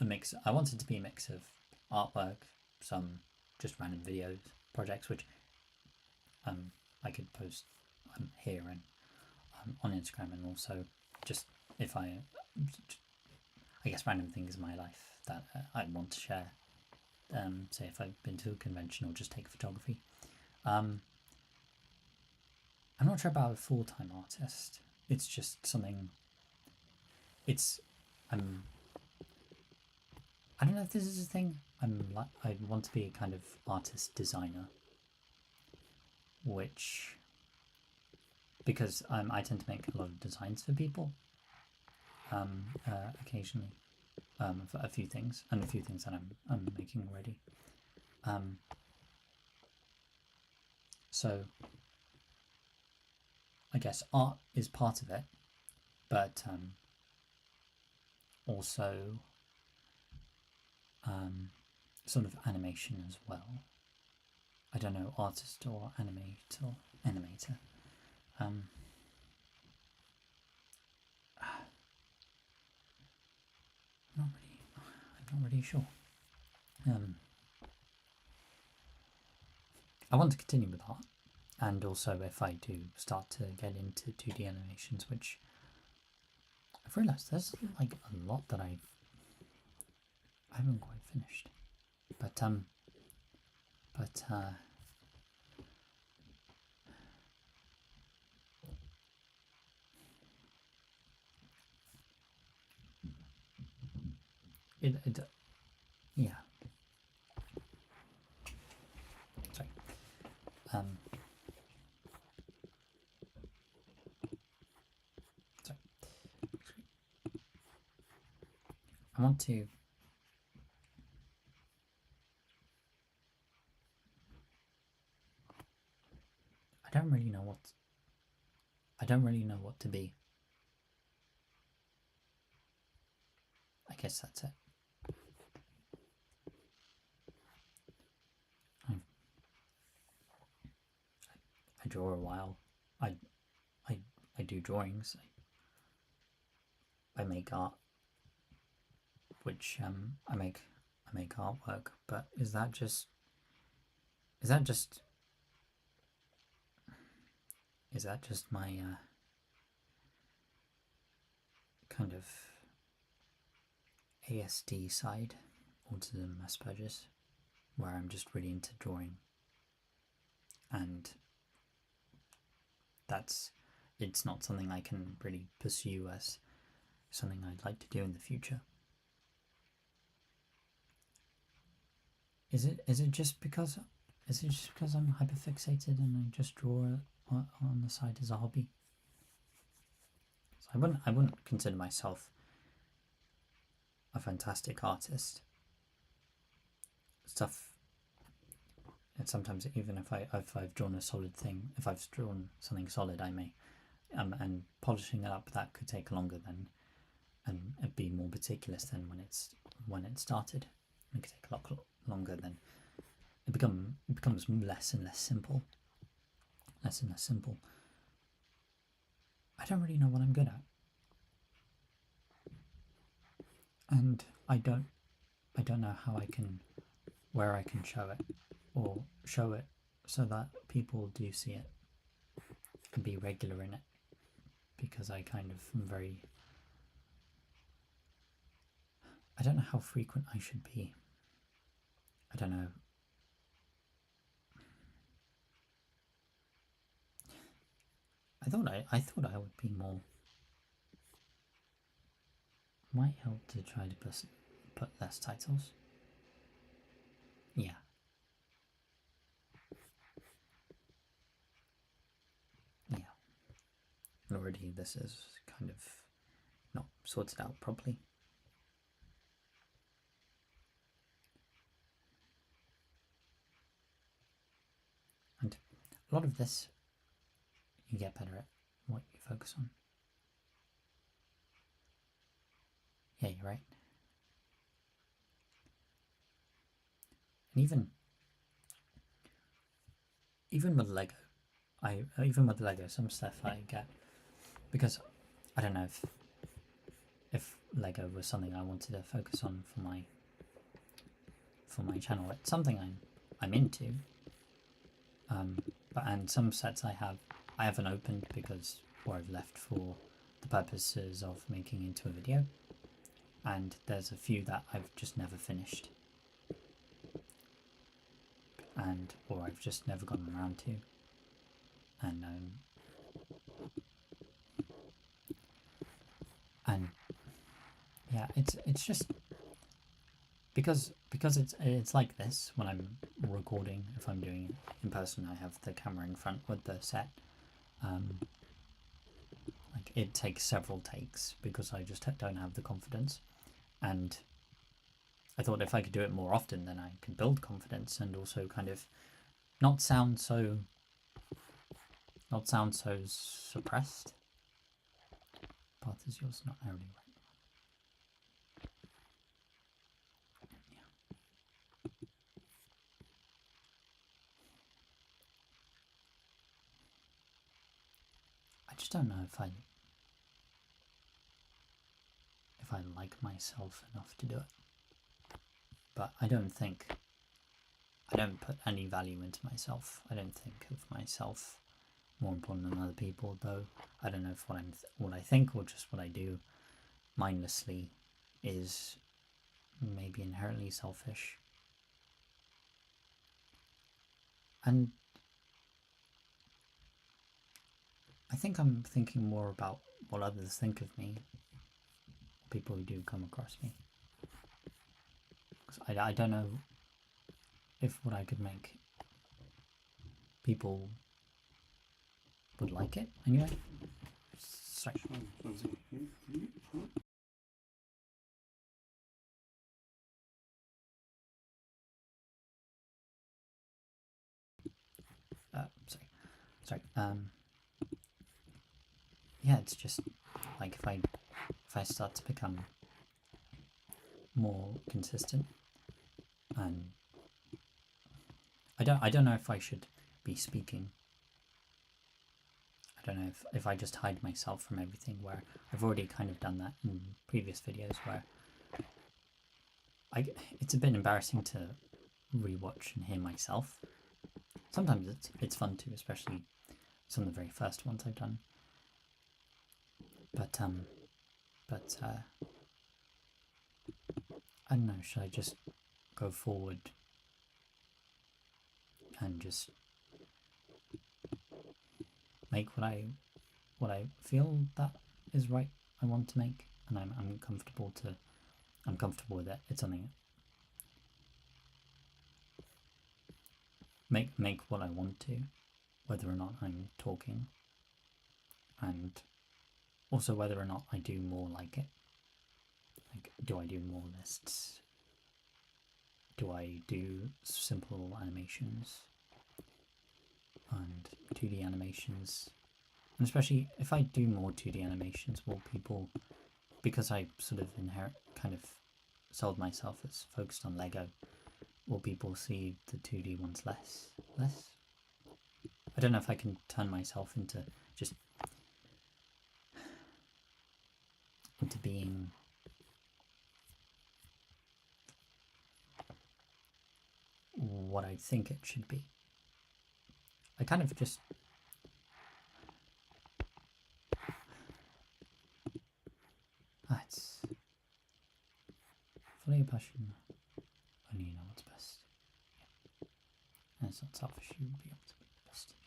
a mix. I want it to be a mix of artwork, some just random videos, projects, which I could post here and on Instagram, and also just if I guess random things in my life that I'd want to share. Say if I've been to a convention or just take photography. I'm not sure about a full-time artist. It's just something. I don't know if this is a thing. I want to be a kind of artist designer, which, because I tend to make a lot of designs for people, occasionally, for a few things, and a few things that I'm making already. So I guess art is part of it, but also sort of animation as well. I don't know, artist or animator. I'm not really sure. I want to continue with art, and also if I do start to get into 2D animations, which I've realised there's like a lot that I haven't quite finished, but yeah. Sorry. Sorry. I want to. I don't really know what to be. I guess that's it. I draw a while. I do drawings. I make art, which I make artwork. But is that just my kind of ASD side, autism Asperger's, where I'm just really into drawing, and it's not something I can really pursue as something I'd like to do in the future. Is it just because I'm hyperfixated and I just draw on the side as a hobby? So I wouldn't consider myself a fantastic artist. And sometimes even if I've drawn a solid thing, if I've drawn something solid, I may and polishing it up, that could take longer than, and be more meticulous than when it started. It could take a lot longer than it becomes less and less simple. I don't really know what I'm good at, and I don't know where I can show it, or show it so that people do see it and be regular in it, because I kind of am very don't know how frequent I should be. I don't know. I thought I would be more. Might help to try to put less titles. Yeah. Yeah. Already this is kind of not sorted out properly. And a lot of this, you get better at what you focus on. Yeah, you're right. And even with Lego, some stuff I get, because I don't know if Lego was something I wanted to focus on for my channel. It's something I'm into. And some sets I haven't opened because, or I've left for the purposes of making into a video, and there's a few that I've just never finished, or I've just never gotten around to, and yeah, it's just because it's like this when I'm recording. If I'm doing it in person, I have the camera in front with the set. Like it takes several takes because I just don't have the confidence, and I thought if I could do it more often, then I could build confidence and also kind of not sound so suppressed. Path is yours, not only right. Yeah. I just don't know if I like myself enough to do it. But I don't put any value into myself. I don't think of myself more important than other people, though. I don't know if what I think or just what I do mindlessly is maybe inherently selfish. And I think I'm thinking more about what others think of me, people who do come across me. I don't know if what I could make people would like it anyway. Sorry. Sorry. Yeah, it's just like if I start to become more consistent, and I don't know if I should be speaking. I don't know if I just hide myself from everything, where I've already kind of done that in previous videos, where it's a bit embarrassing to rewatch and hear myself. Sometimes it's fun too, especially some of the very first ones I've done. But I don't know, should I just go forward and just make what I feel that is right I want to make, and I'm comfortable with it. It's something make what I want to, whether or not I'm talking, and also whether or not I do more like it. Like, do I do more lists? Do I do simple animations and 2D animations? And especially if I do more 2D animations, will people, because I sort of kind of sold myself as focused on Lego, will people see the 2D ones less? I don't know if I can turn myself into being what I think it should be. I kind of just it's Follow your passion. Only you know what's best. Yeah. And it's not selfish. You will be able to be the best of you.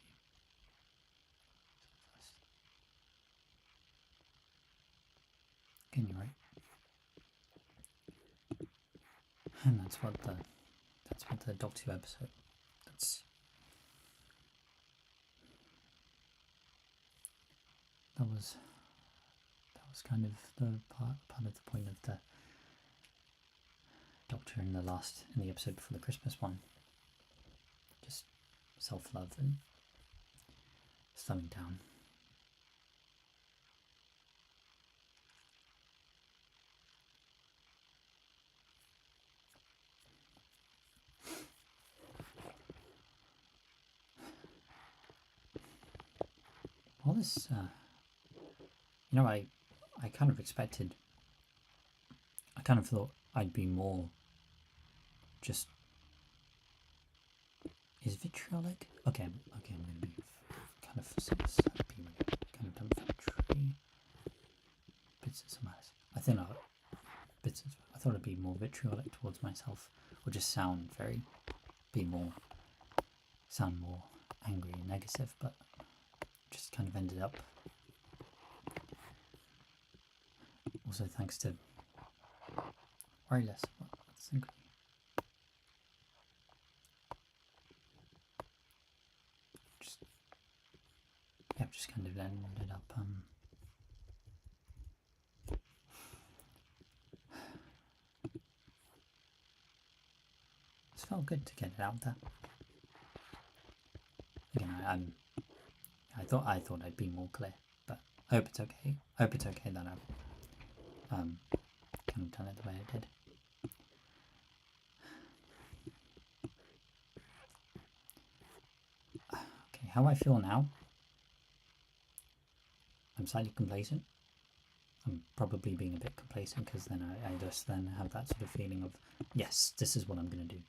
First. Again, you're right. And that's what the Doctor Who episode. That was kind of the part of the point of the Doctor in the episode before the Christmas one. Just self-love and slowing down. All this, I kind of expected. I kind of thought I'd be more. Just is vitriolic? Okay, I'm going to be kind of be kind of done factory bits of some eyes. I thought I'd be more vitriolic towards myself, or just sound more angry and negative, but just kind of ended up. Also, thanks to worry less. Let's think. Just kind of ended up. It felt good to get it out there. Again, I thought I'd be more clear, but I hope it's okay. I hope it's okay that I've kind of done it the way I did. Okay, how I feel now. I'm slightly complacent. I'm probably being a bit complacent because then I just then have that sort of feeling of, yes, this is what I'm going to do.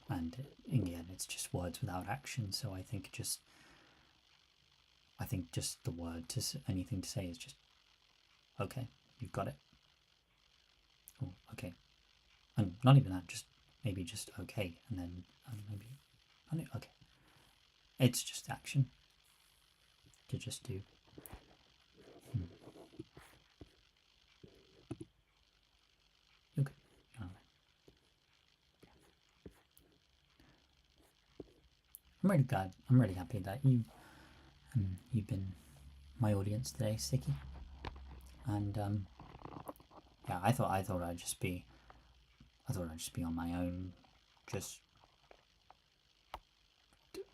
And in the end, it's just words without action. So I think just the word anything to say is just, okay, you've got it. Oh, okay. And not even that, just maybe just okay. And then maybe, okay. It's just action to just do. Okay. I'm really glad. I'm really happy that you've been my audience today, Sticky. And yeah, I thought I'd just be on my own, just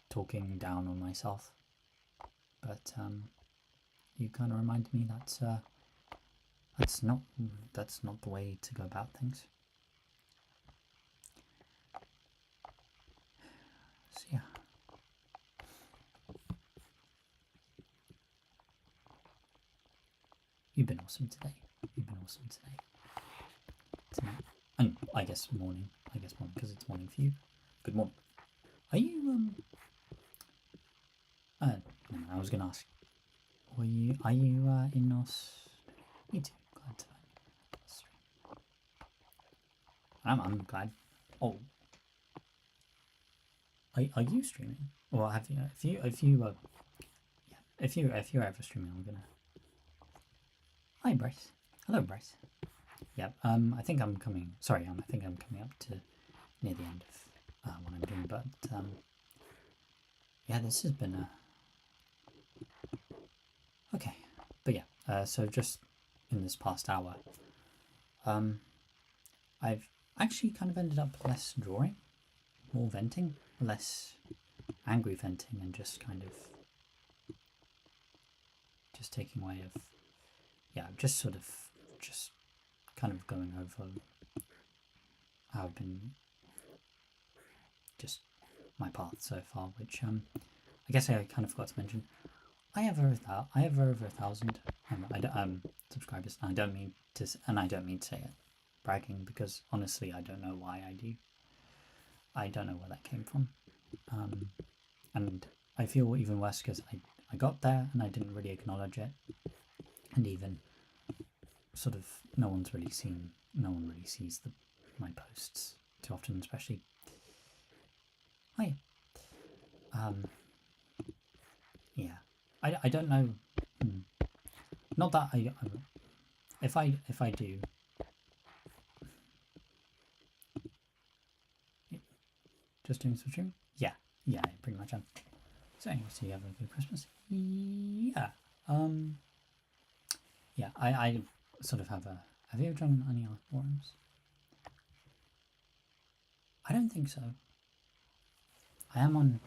talking down on myself. But you kind of reminded me that's not the way to go about things. So yeah. You've been awesome today. Tonight. And I guess morning because it's morning for you. Good morning. Are you no, I was gonna ask. Are you in Nos? Me too. Glad to find you. I'm glad. Oh, are you streaming? Or have you? If you're ever streaming, I'm gonna. Hi, Bryce. Hello, Bryce. Yep. I think I'm coming. Sorry, I think I'm coming up to near the end of what I'm doing, but yeah, this has been a. Okay, but yeah. So just in this past hour, I've actually kind of ended up less drawing, more venting, less angry venting, and just kind of just taking away of, yeah, just kind of going over how I've been, just my path so far, which I guess I kind of forgot to mention. I have over 1,000 subscribers. And I don't mean to say it bragging, because honestly I don't know why I do. I don't know where that came from, and I feel even worse because I got there and I didn't really acknowledge it, and even sort of no one really sees my posts too often, especially. Hi. Yeah. I don't know. Not that if I do. Just doing some stream? Yeah, I pretty much am. So you have a good Christmas? Yeah. Yeah, I sort of have a... Have you ever done any art forums? I don't think so. I am on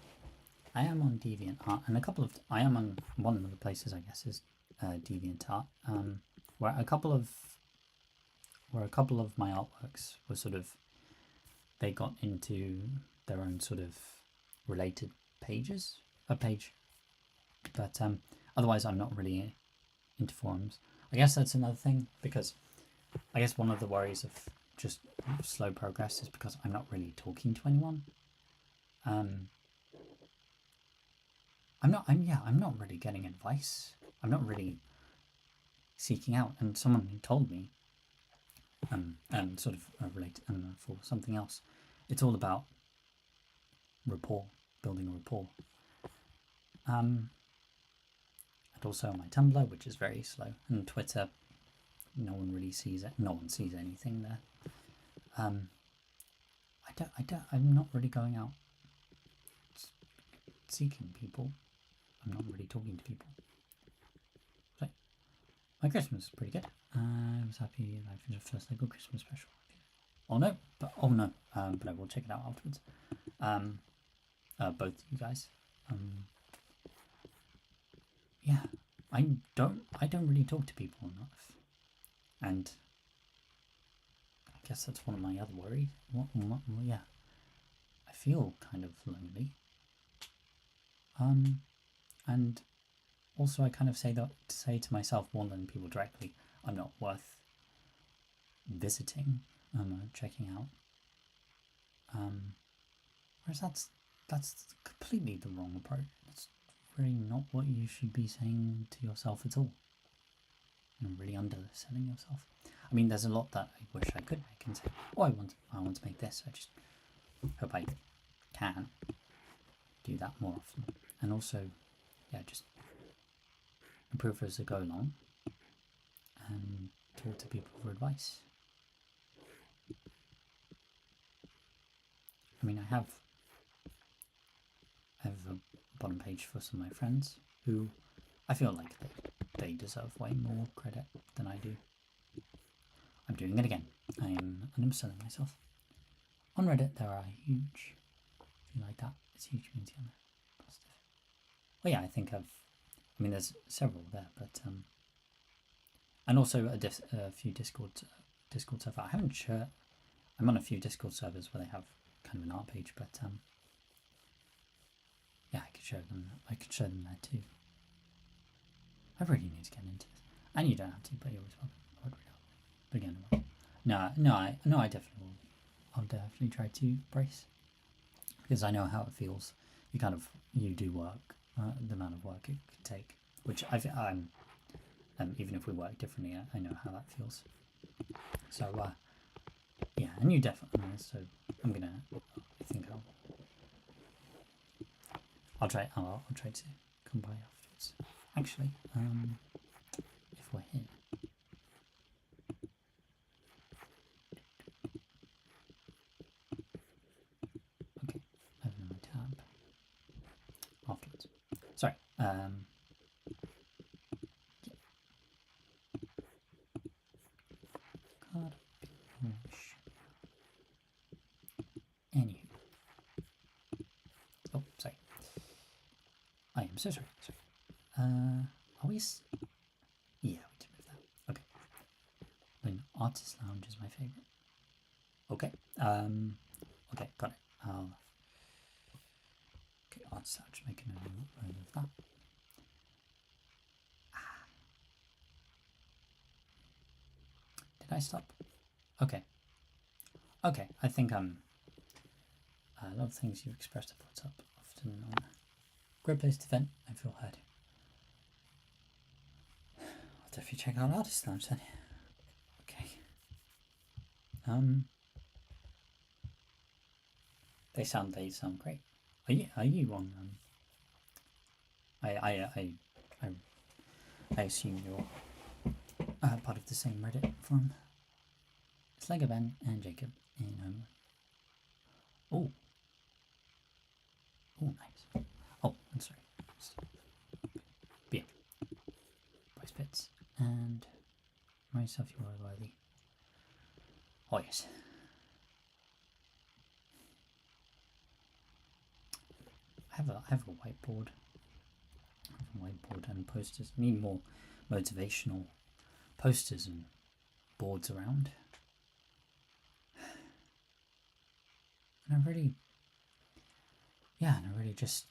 DeviantArt, and I am on one of the places, I guess, is DeviantArt, where a couple of my artworks were sort of... They got into their own sort of related pages, but otherwise I'm not really into forums. I guess that's another thing, because I guess one of the worries of just slow progress is because I'm not really talking to anyone. I'm not really getting advice. I'm not really seeking out, and someone who told me sort of related for something else, it's all about rapport, building a rapport. And also my Tumblr, which is very slow, and Twitter, no one really sees it. No one sees anything there. I'm not really going out seeking people. I'm not really talking to people. So my Christmas was pretty good. I was happy I finished the first Lego Christmas special. But I will check it out afterwards. Both you guys. Yeah, I don't really talk to people enough, and I guess that's one of my other worries. Yeah, I feel kind of lonely. And also I kind of say to myself more than people directly, I'm not worth visiting, checking out. Whereas that's completely the wrong approach. That's really not what you should be saying to yourself at all. And really underselling yourself. I mean, there's a lot that I wish I could make and say, oh, I want to make this. I just hope I can do that more often. And also, yeah, just improve as I go along and talk to people for advice. I mean, I have a bottom page for some of my friends who I feel like they deserve way more credit than I do. I'm doing it again. I'm underselling myself. On Reddit, there are huge, if you like that, it's a huge community on there. Positive. Well, yeah, I think there's several there, but and also a few Discord servers. I haven't sure. I'm on a few Discord servers where they have kind of an art page, but yeah, I could show them there too. I really need to get into this, and you don't have to, but you always welcome. I would really help. But again, I definitely will. I'll definitely try to brace, because I know how it feels. You do work, the amount of work it could take, which even if we work differently, I know how that feels. So yeah, and you definitely know. So I think I'll try to come by afterwards. Actually, if we're here. Okay, open my tab afterwards. Sorry. Yeah. Card push. Anywho. Oh, sorry. I am so sorry. Are we? Yeah, we did move that. Okay. Then Artist Lounge is my favorite. Okay. Okay, got it. Okay, Artist Lounge, making a note of that. Did I stop? Okay. Okay, I think a lot of things you've expressed have put up often on a great place to vent. I feel heard. I'll definitely check out Artist Lounge then. Okay. They sound great. Are you on? I I assume you're part of the same Reddit forum. It's Lego Ben and Jacob in Homeland. Oh, oh, nice. Oh, I'm sorry. But yeah, Bryce Pitts and myself, you are worthy. Oh yes. I have a whiteboard. I have a whiteboard and posters. I need more motivational posters and boards around. And I really just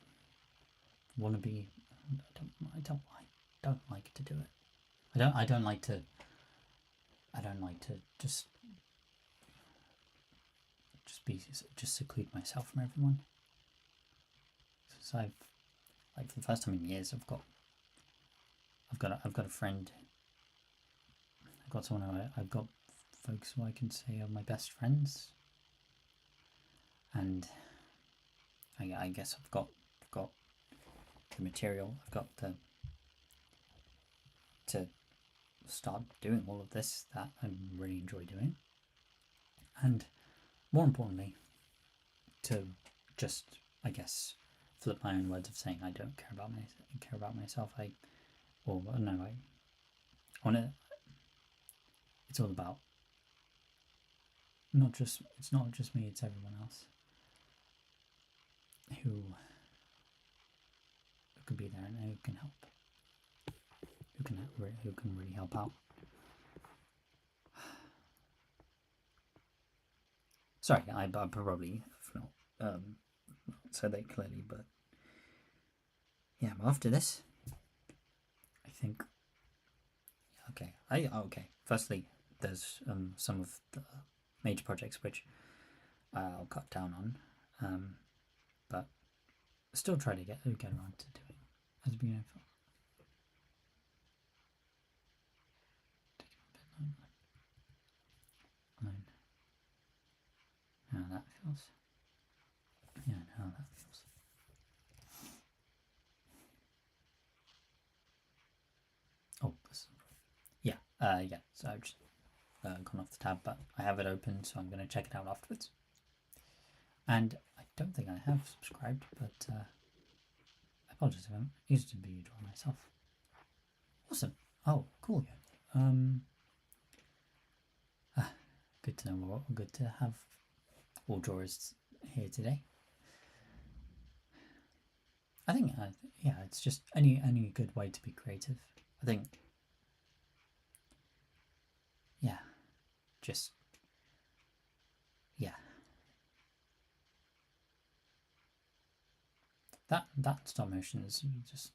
want to be. I don't like to do it. I don't like to just seclude myself from everyone. So I've, like, for the first time in years, I've got a friend. I've got someone who I've got folks who I can say are my best friends, and I guess I've got the material. I've got to start doing all of this that I really enjoy doing, and more importantly, to just, I guess, flip my own words of saying I don't care about myself. I want to. It's all about it's not just me. It's everyone else who could be there and who can help. Who can really help out. Sorry, I probably have not said that clearly, but yeah, after this, I think. Okay, okay. Firstly, there's some of the major projects which I'll cut down on, but still try to get around to doing as a beginner. How that feels. Yeah, how that feels. Oh, yeah, yeah. So I've just gone off the tab, but I have it open, so I'm going to check it out afterwards. And I don't think I have subscribed, but I apologize if I'm used to be a drawer myself. Awesome. Oh, cool. Good to know. Good to have all drawers here today. I think, yeah, it's just any good way to be creative. I think, yeah, just, yeah. That stop motion is just.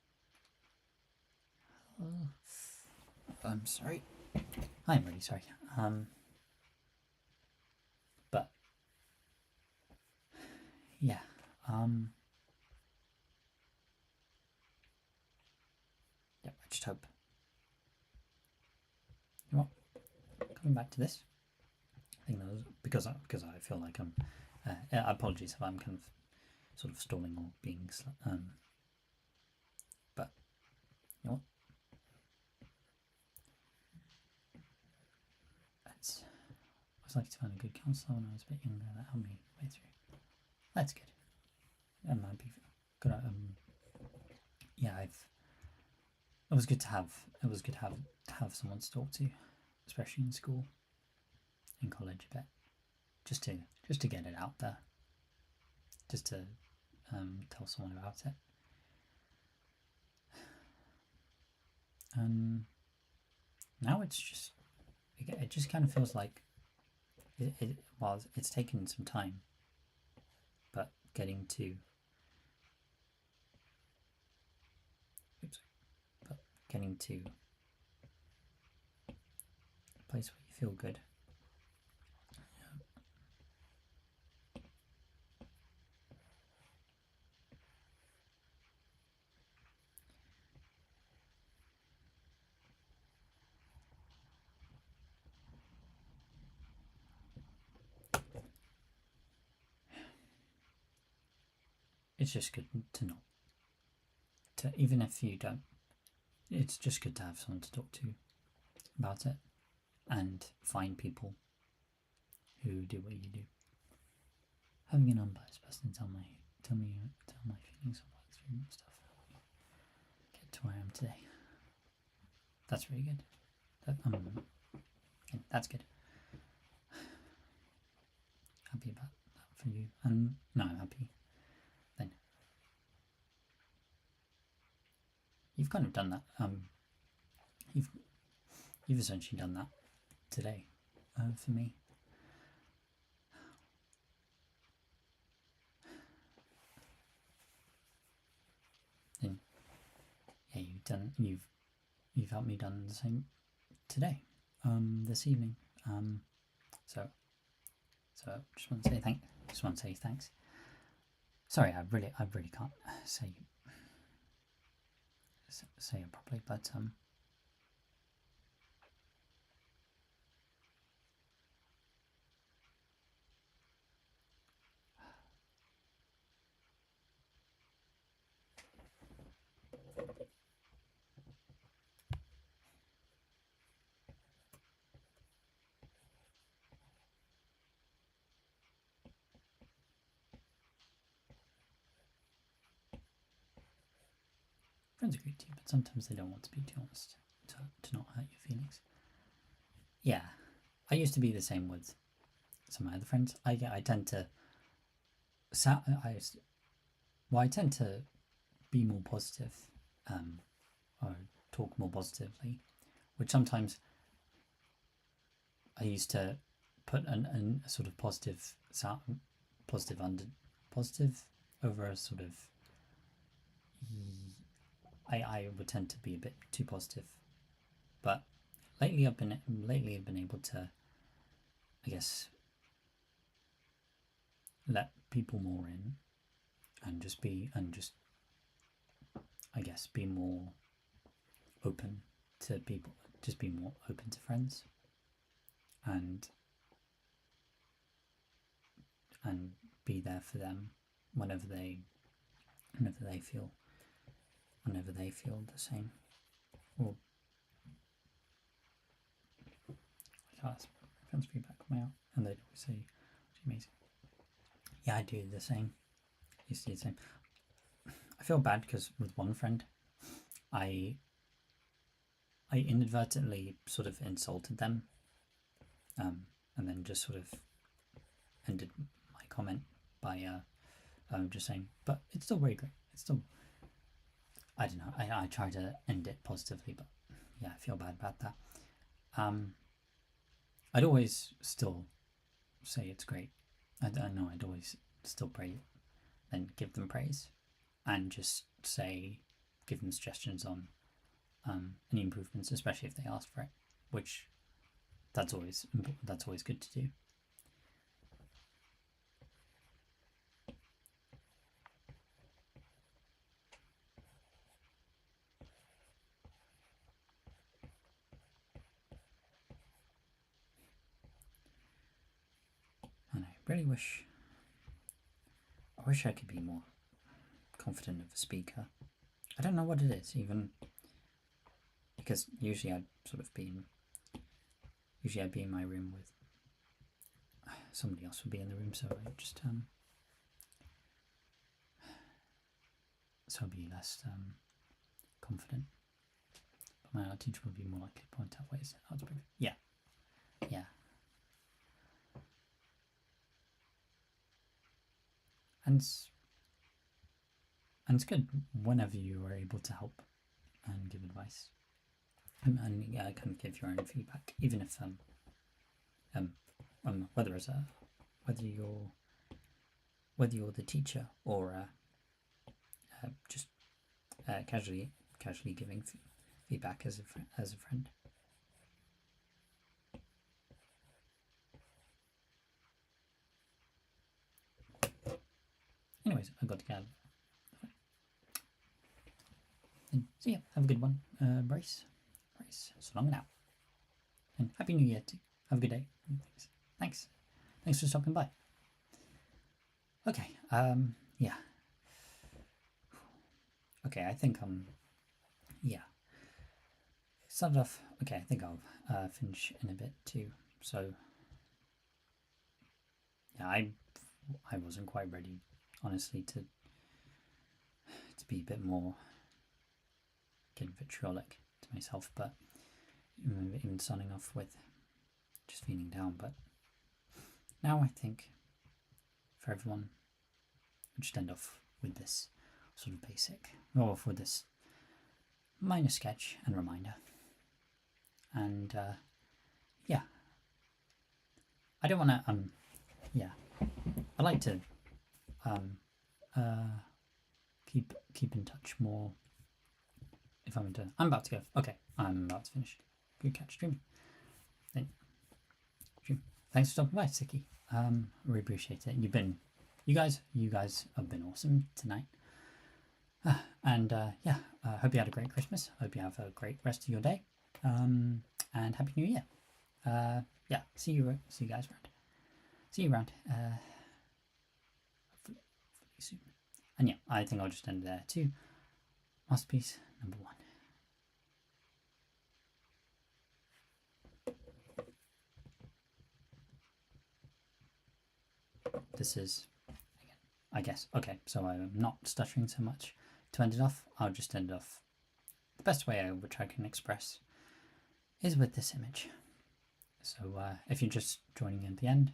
I'm sorry. I'm really sorry. But yeah. Yeah. I just hope. You know what? Coming back to this, I think that was because I feel like I'm. Apologies if I'm kind of sort of stalling or being. But you know what? I was lucky to find a good counsellor when I was a bit younger that helped me way through. That's good. That might be good. Yeah, it was good to have someone to talk to, especially in school, in college a bit, just to get it out there, just to tell someone about it. Now it's just, it just kind of feels like well, it's taken some time, but getting to a place where you feel good. it's just good to not to, even if you don't, it's just good to have someone to talk to about it and find people who do what you do. Having an unbiased person tell my feelings about extreme stuff. Get to where I am today. That's really good. That's good. Happy about that for you. And no, I'm happy. Then you've kind of done that. You've essentially done that today for me. And yeah, you've helped me done the same today, this evening. So just want to say thanks. Sorry, I really can't say it properly, but friends are great too, but sometimes they don't want to be too honest to not hurt your feelings. Yeah, I used to be the same with some of my other friends. I tend to be more positive, or talk more positively, which sometimes I used to put a sort of positive over a sort of. I would tend to be a bit too positive, but lately I've been able to, I guess, let people more in, and just I guess be more open to people, just be more open to friends, and be there for them whenever they feel the same. Or I ask friends feedback come out, and they'd always say, "It's amazing." Yeah, I do the same. Used to do the same. I feel bad because with one friend, I inadvertently sort of insulted them, and then just sort of ended my comment by just saying, but it's still very great. It's still, I don't know. I try to end it positively, but yeah, I feel bad about that. I'd always still say it's great. I don't know. I'd always still praise, then give them praise, and just give them suggestions on any improvements, especially if they ask for it, which that's always good to do. And I really wish I could be more confident of a speaker. I don't know what it is, even because usually I'd be in my room with somebody else would be in the room, so I just so I'd be less confident. But my art teacher would be more likely to point out ways how to improve. Yeah. And it's good whenever you are able to help and give advice, and kind of give your own feedback, even if whether you're the teacher or just casually giving feedback as a friend. Anyways, I've got to get out. So yeah, have a good one, Bryce. So long now, and Happy New Year too. Have a good day. Thanks for stopping by. Okay, yeah. Okay, I think yeah. Started off. Okay, I think I'll finish in a bit too. So yeah, I wasn't quite ready, honestly, to be a bit more getting vitriolic to myself, but even starting off with just feeling down. But now I think for everyone, we'll just end off with this sort of basic, or with this minor sketch and reminder. And yeah, I don't want to yeah, I like to keep in touch more. If I'm about to go. Okay, I'm about to finish. Good catch, Dream. Thanks for stopping by, Siki. Really appreciate it. You guys have been awesome tonight. And yeah, hope you had a great Christmas. Hope you have a great rest of your day. And Happy New Year. Yeah, see you guys around. See you around. Hopefully soon. And yeah, I think I'll just end there too. Masterpiece number 1. This is, again, I guess, okay, so I'm not stuttering so much. To end it off, I'll just end off the best way which I can express is with this image. So if you're just joining in at the end,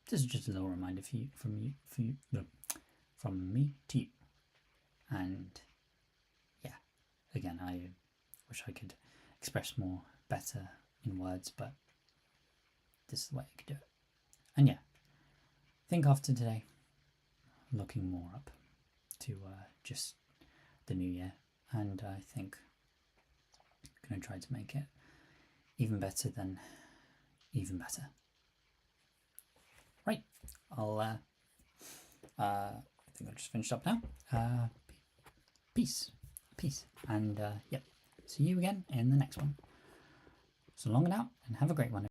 this is just a little reminder from me to you. And yeah, again, I wish I could express more better in words, but this is the way I could do it. And yeah, think after today, looking more up to just the new year, and I think I'm going to try to make it even better than even better. Right, I think I'll just finish up now. Peace, and yep, see you again in the next one. So long and out, and have a great one.